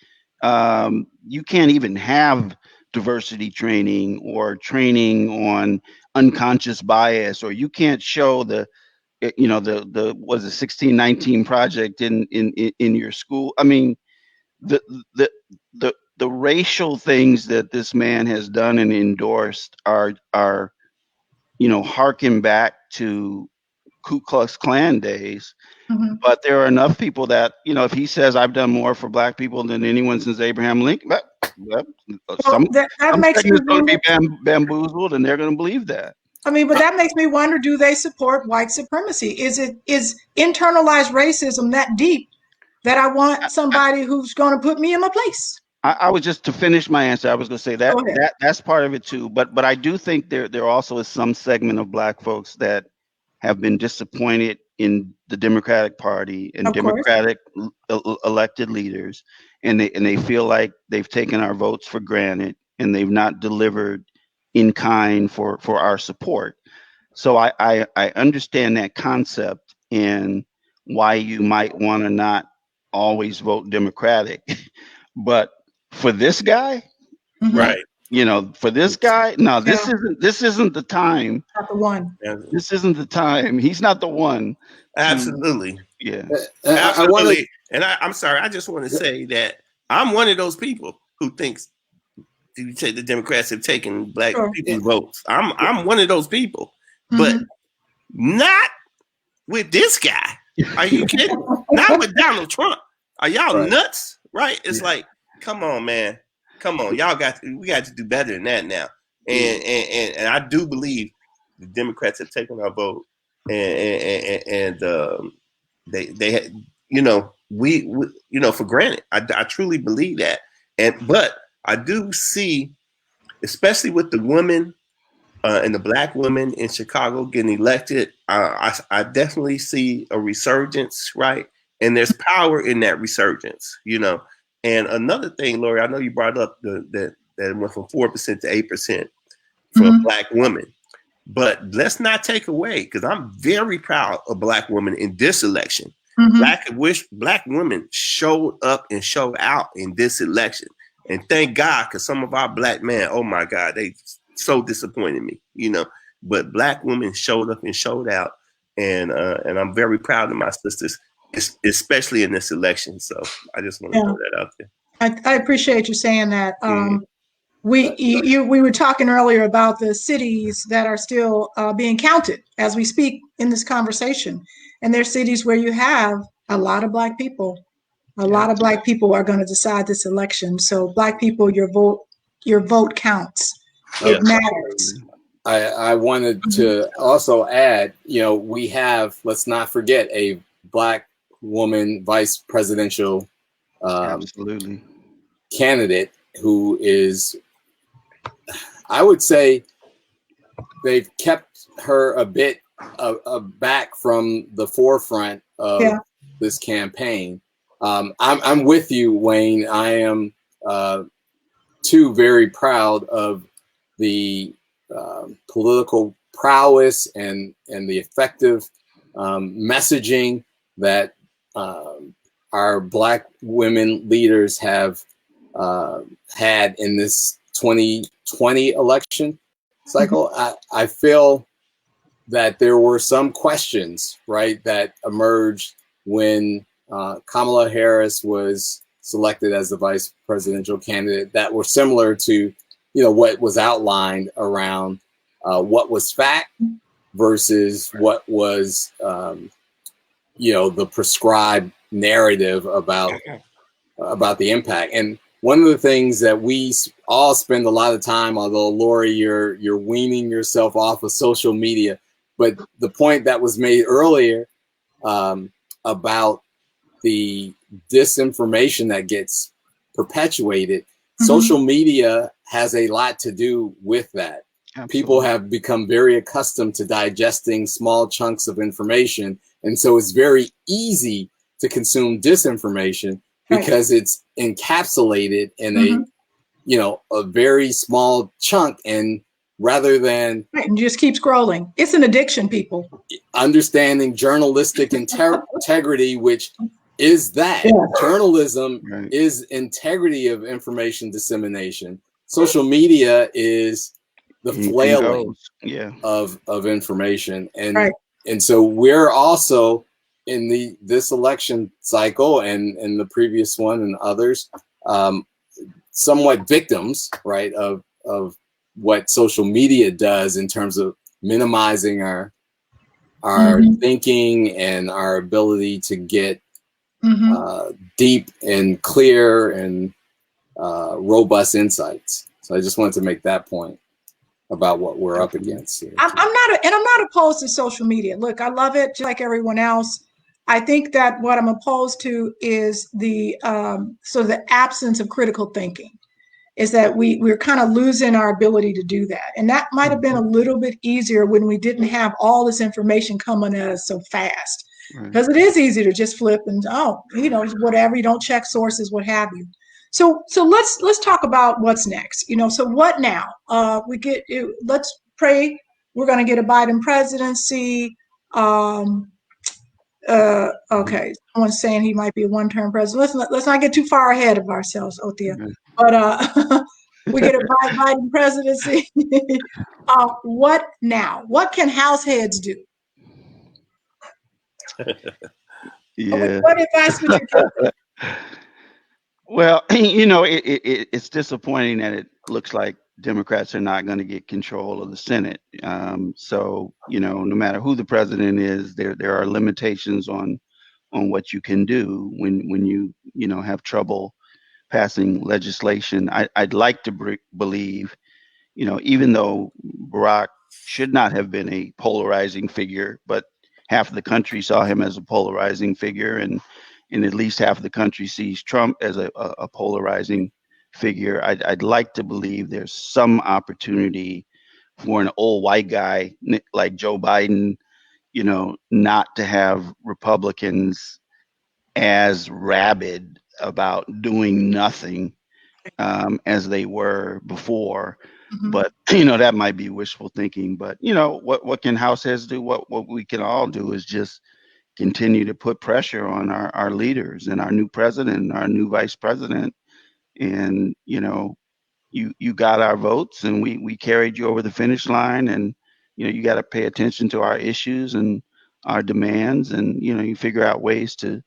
you can't even have diversity training or training on unconscious bias, or you can't show the the 1619 project in your school. I mean, the racial things that this man has done and endorsed are harken back to Ku Klux Klan days. Mm-hmm. But there are enough people that, if he says I've done more for black people than anyone since Abraham Lincoln, some segment's going to be bamboozled, and they're going to believe that. I mean, but that makes me wonder, do they support white supremacy? Is internalized racism that deep that I want somebody who's going to put me in my place? I was just, to finish my answer, I was going to say that's part of it too. But I do think there also is some segment of black folks that have been disappointed in the Democratic Party and Democratic elected leaders, and they feel like they've taken our votes for granted and they've not delivered in kind for our support. So I understand that concept and why you might want to not always vote Democratic, but for this guy, right? For this guy, no, this isn't the time. Not the one. This isn't the time. He's not the one. Absolutely. Yeah. Absolutely. I'm sorry. I just want to say that I'm one of those people who thinks the Democrats have taken black people's votes. I'm one of those people, but not with this guy. Are you kidding? Not with Donald Trump. Are y'all nuts? Right? It's like, come on, man. Come on. We got to do better than that now. And I do believe the Democrats have taken our vote, and they had, we for granted. I truly believe that. But I do see, especially with the women and the black women in Chicago getting elected, I definitely see a resurgence, right? And there's power in that resurgence, And another thing, Lori, I know you brought up that it went from 4% to 8% for black women. But let's not take away, because I'm very proud of black women in this election. Black women showed up and showed out in this election. And thank God, because some of our black men, oh my God, they so disappointed me, But black women showed up and showed out. And I'm very proud of my sisters, especially in this election. So I just want to throw that out there. I appreciate you saying that. We were talking earlier about the cities that are still being counted as we speak in this conversation. And there's cities where you have a lot of black people. A lot of black people are going to decide this election. So black people, your vote counts. It matters. I wanted to also add, we have, let's not forget, a black woman vice presidential candidate who is, I would say, they've kept her a bit back from the forefront of this campaign. I'm with you, Wayne. I am too very proud of the political prowess and the effective messaging that our black women leaders have had in this 2020 election cycle. I feel that there were some questions, right, that emerged when Kamala Harris was selected as the vice presidential candidate that were similar to, what was outlined around what was fact versus what was, the prescribed narrative about the impact. And one of the things that we all spend a lot of time, although Lori, you're weaning yourself off of social media, but the point that was made earlier about the disinformation that gets perpetuated, social media has a lot to do with that. Absolutely. People have become very accustomed to digesting small chunks of information. And so it's very easy to consume disinformation because it's encapsulated in a very small chunk. And rather than and just keep scrolling, it's an addiction, people. Understanding journalistic integrity, which is that journalism is integrity of information dissemination. Social media is the flailing of information. And so we're also in this election cycle and in the previous one and others, somewhat victims, right, of what social media does in terms of minimizing our thinking and our ability to get deep and clear and robust insights. So I just wanted to make that point about what we're up against here. I'm not opposed to social media. Look, I love it just like everyone else. I think that what I'm opposed to is the sort of the absence of critical thinking. Is that we're kind of losing our ability to do that. And that might have been a little bit easier when we didn't have all this information coming at us so fast. Because it is easy to just flip and, whatever, you don't check sources, what have you. So let's talk about what's next. So what now? Let's pray we're going to get a Biden presidency. Okay, someone's saying he might be a one-term president. Let's not get too far ahead of ourselves, Othia. But we get a Biden presidency. What now? What can House heads do? What advice would you give? Well, it's disappointing that it looks like Democrats are not going to get control of the Senate. So, no matter who the president is, there are limitations on what you can do when you have trouble passing legislation. I'd like to believe, even though Barack should not have been a polarizing figure, but half of the country saw him as a polarizing figure, and at least half of the country sees Trump as a polarizing figure. I'd like to believe there's some opportunity for an old white guy like Joe Biden, not to have Republicans as rabid about doing nothing as they were before. But that might be wishful thinking. But what can House heads do? What we can all do is just continue to put pressure on our leaders and our new president and our new vice president. And you got our votes, and we carried you over the finish line. And you got to pay attention to our issues and our demands, and you figure out ways to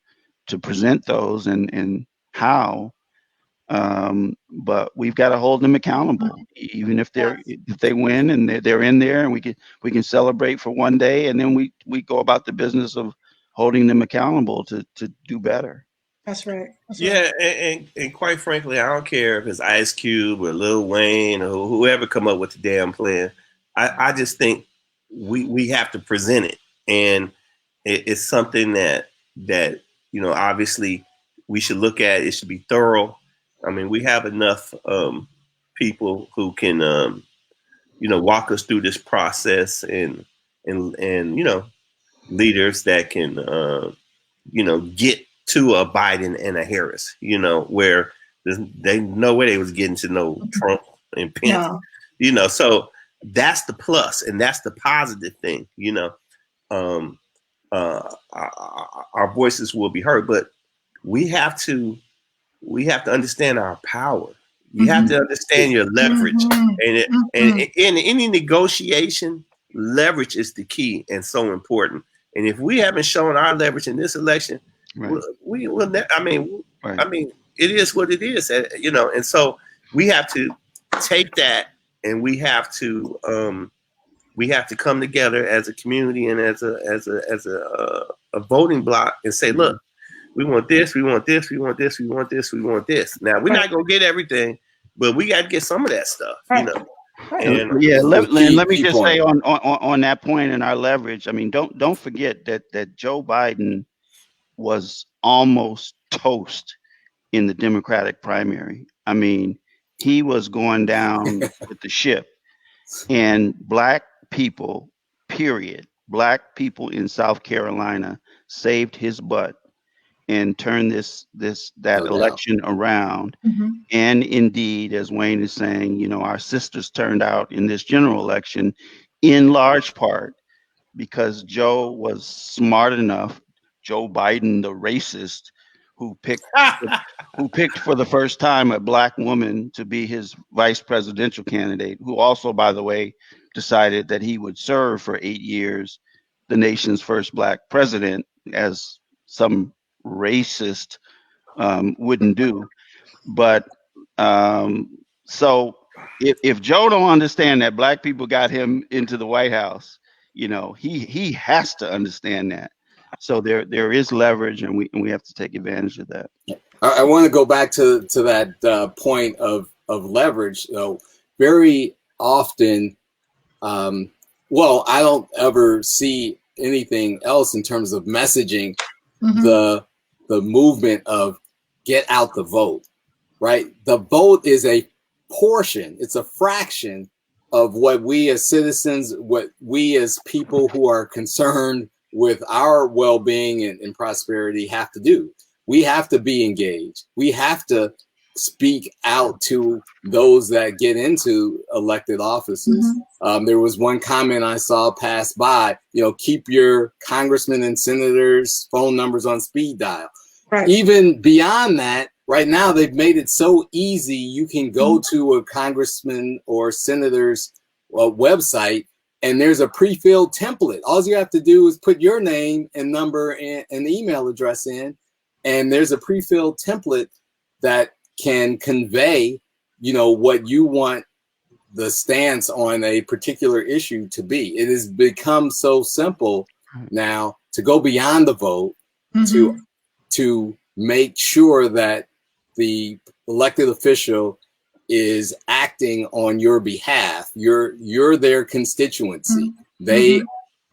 present those and how. But we've got to hold them accountable, even if they win and they're in there, and we can celebrate for one day, and then we go about the business of holding them accountable to do better. That's right. Yeah, and quite frankly, I don't care if it's Ice Cube or Lil Wayne or whoever come up with the damn plan. I just think we have to present it, and it's something that obviously we should look at. It should be thorough. I mean, we have enough people who can walk us through this process, and leaders that can get to a Biden and a Harris, where they no way they was getting to know Trump and Pence, so that's the plus, and that's the positive thing, our voices will be heard, but we have to we have to understand our power. You have to understand your leverage, and in any negotiation, leverage is the key and so important. And if we haven't shown our leverage in this election, Right. we will. I mean, Right. I mean, it is what it is, you know. And so we have to take that, and we have to come together as a community and as a voting bloc and say, look, we want this, we want this, we want this, we want this, we want this. Now we're not gonna get everything, but we got to get some of that stuff, you know. And yeah, let me just say on that point in our leverage. I mean, don't forget that Joe Biden was almost toast in the Democratic primary. I mean, he was going down with the ship, and black people, period, black people in South Carolina saved his butt and turn that election around. And indeed, as Wayne is saying, you know, our sisters turned out in this general election in large part because Joe was smart enough, Joe Biden, the racist, who picked for the first time a black woman to be his vice presidential candidate, who also, by the way, decided that he would serve for 8 years, the nation's first black president, as some racist wouldn't do. But so if Joe don't understand that black people got him into the White House, you know, he has to understand that. So there is leverage, and we have to take advantage of that. I want to go back to that point of leverage. Very often, well, I don't ever see anything else in terms of messaging the movement of get out the vote, right? The vote is a portion, it's a fraction of what we as citizens, what we as people who are concerned with our well-being and prosperity have to do. We have to be engaged. We have to speak out to those that get into elected offices. There was one comment I saw pass by, you know, keep your congressmen and senators' phone numbers on speed dial. Right. Even beyond that, right now they've made it so easy. You can go to a congressman or senator's website, and there's a pre-filled template. All you have to do is put your name and number and email address in, and there's a pre-filled template that can convey, you know, what you want the stance on a particular issue to be. It has become so simple now to go beyond the vote, to make sure that the elected official is acting on your behalf. You're their constituency. They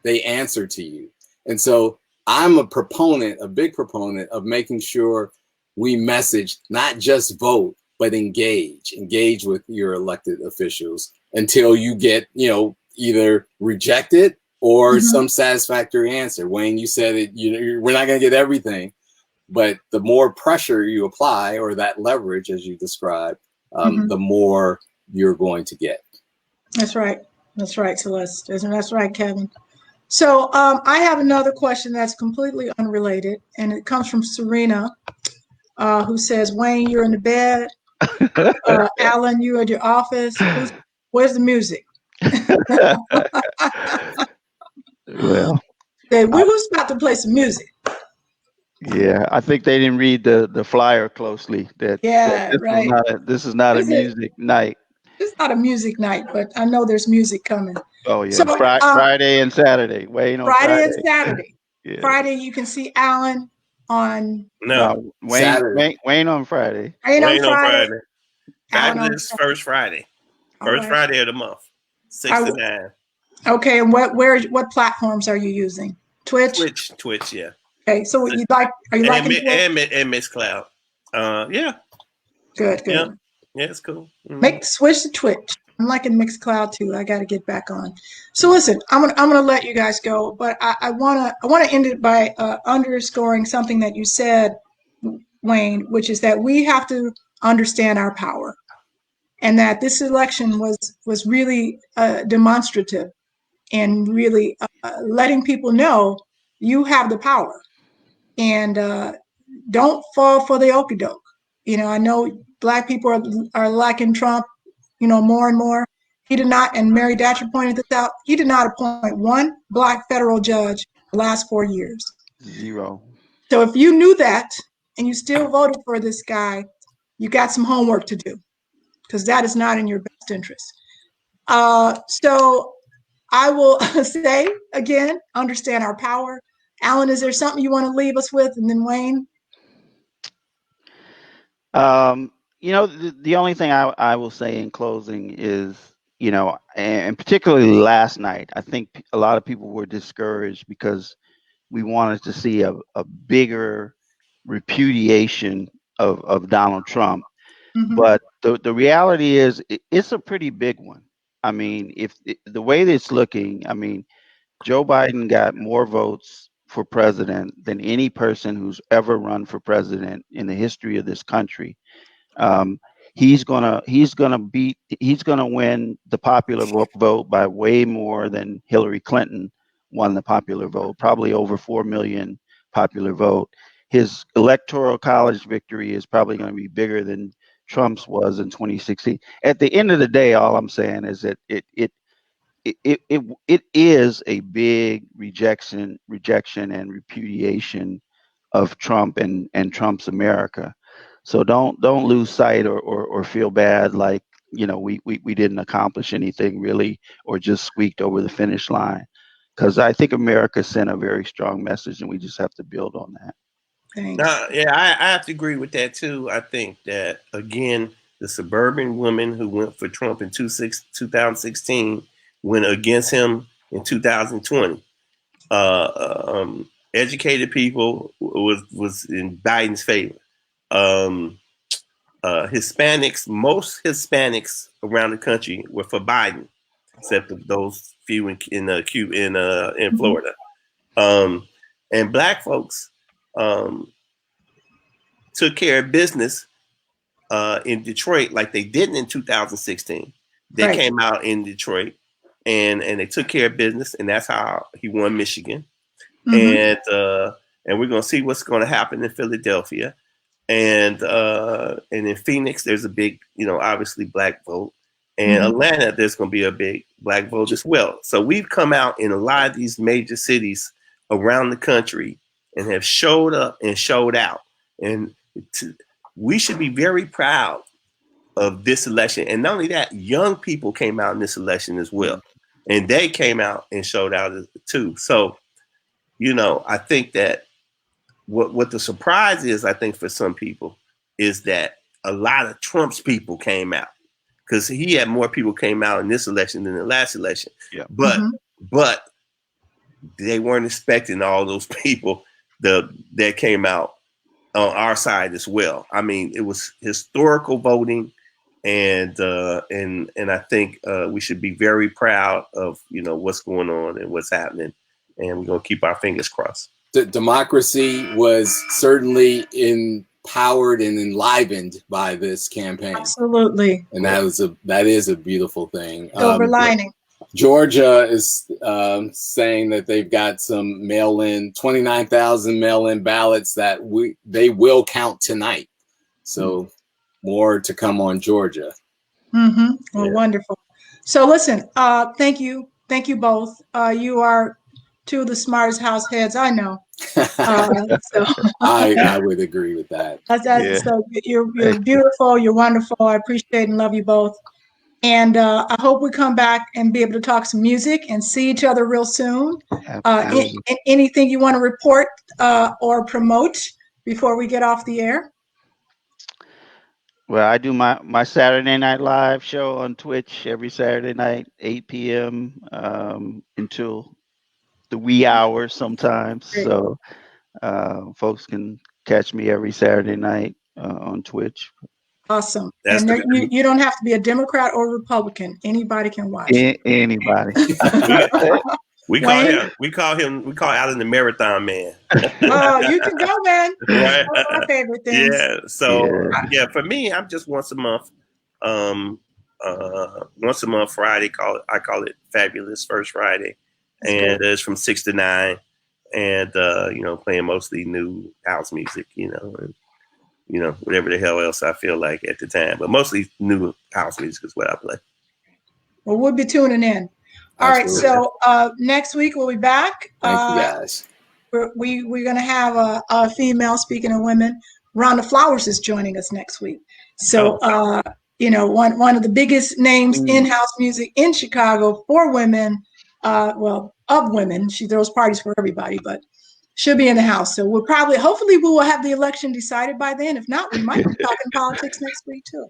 answer to you. And so I'm a big proponent of making sure we message, not just vote, but engage with your elected officials until you get, you know, either rejected or some satisfactory answer. Wayne, you said it, we're not going to get everything, but the more pressure you apply, or that leverage, as you described, the more you're going to get. That's right. That's right, Celeste. That's right, Kevin. So I have another question that's completely unrelated, and it comes from Serena, who says, Wayne, you're in the bed. Alan, you're at your office. Where's the music? Well, okay, who's about to play some music? Yeah, I think they didn't read the flyer closely. This is not a music night. It's not a music night, but I know there's music coming. Oh yeah, so, Friday and Saturday. Wayne on Friday and Saturday. Yeah. Friday you can see Alan on. No, Wayne on Friday. Wayne on Friday. Fabulous first Friday. First Friday of the month. 6 to 9. Okay, and what platforms are you using? Twitch, yeah. Okay, so are you liking Twitch? And Mixcloud. Yeah. Good. Yeah, it's cool. Switch to Twitch. I'm liking Mixcloud too. I got to get back on. So listen, I'm gonna let you guys go, but I wanna end it by underscoring something that you said, Wayne, which is that we have to understand our power, and that this election was really demonstrative, and really letting people know you have the power, and don't fall for the okie doke. I know Black people are liking Trump, more and more. He did not, and Mary Datcher pointed this out, he did not appoint one Black federal judge the last 4 years. Zero. So if you knew that and you still voted for this guy, you got some homework to do, because that is not in your best interest. So I will say again, understand our power. Alan, is there something you want to leave us with? And then Wayne? The only thing I will say in closing is, and particularly last night, I think a lot of people were discouraged because we wanted to see a bigger repudiation of Donald Trump. Mhm. But the reality is it's a pretty big one. I mean, if the way that it's looking, I mean, Joe Biden got more votes for president than any person who's ever run for president in the history of this country. Um, he's gonna win the popular vote by way more than Hillary Clinton won the popular vote, probably over 4 million popular vote. His electoral college victory is probably going to be bigger than Trump's was in 2016. At the end of the day, all I'm saying is that it is a big rejection and repudiation of Trump and Trump's America. So don't lose sight or feel bad like we didn't accomplish anything really or just squeaked over the finish line, because I think America sent a very strong message and we just have to build on that. Thanks. Yeah, I have to agree with that too. I think that again, the suburban women who went for Trump in 2016 went against him in 2020. Educated people was in Biden's favor. Hispanics, most Hispanics around the country were for Biden, except for those few in Florida. And Black folks took care of business in Detroit like they didn't in 2016. They Right. came out in Detroit and they took care of business, and that's how he won Michigan. Mhm. And we're gonna see what's gonna happen in Philadelphia. And in Phoenix, there's a big, obviously Black vote. And Mhm. Atlanta, there's going to be a big Black vote as well. So we've come out in a lot of these major cities around the country and have showed up and showed out. And we should be very proud of this election. And not only that, young people came out in this election as well. And they came out and showed out too. So, I think that what the surprise is, I think, for some people is that a lot of Trump's people came out, because he had more people came out in this election than the last election. Yeah. But they weren't expecting all those people that came out on our side as well. I mean, it was historical voting, and I think we should be very proud of what's going on and what's happening, and we're gonna keep our fingers crossed. Democracy was certainly empowered and enlivened by this campaign. Absolutely. And that is a beautiful thing. Silver lining. Georgia is saying that they've got some 29,000 mail-in ballots that they will count tonight. So more to come on Georgia. Well, wonderful. So listen, thank you both. You are two of the smartest house heads I know. So I would agree with that. So you're beautiful. You're wonderful. I appreciate and love you both. And I hope we come back and be able to talk some music and see each other real soon. Anything you want to report or promote before we get off the air? Well, I do my Saturday Night Live show on Twitch every Saturday night, 8 p.m. Until the wee hours sometimes. Great. So folks can catch me every Saturday night on Twitch. Awesome. And you don't have to be a Democrat or Republican. Anybody can watch. Anybody. We call Alan the Marathon Man. Oh, you can go, man. Right. One of my favorite things. Yeah. So for me, I'm just once a month. Once a month Friday. I call it Fabulous First Friday, and it's from 6 to 9, and playing mostly new house music. you know, whatever the hell else I feel like at the time. But mostly new house music is what I play. Well, we'll be tuning in. All right, so next week we'll be back. Thank you, guys. We're going to have a female, speaking of women, Rhonda Flowers is joining us next week. So, you know, one of the biggest names in house music in Chicago for women, well, of women. She throws parties for everybody, but she'll be in the house. So we'll probably, hopefully we will have the election decided by then. If not, we might be talking politics next week too.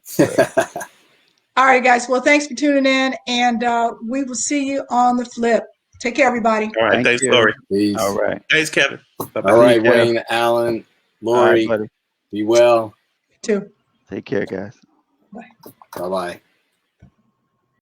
All right, guys. Well, thanks for tuning in, and we will see you on the flip. Take care, everybody. All right. Thanks, Lori. Peace. All right. Thanks, Kevin. Bye-bye. All right, Take care. Wayne, Alan, All Lori, right, buddy. be well. Too. Take care, guys. Bye-bye.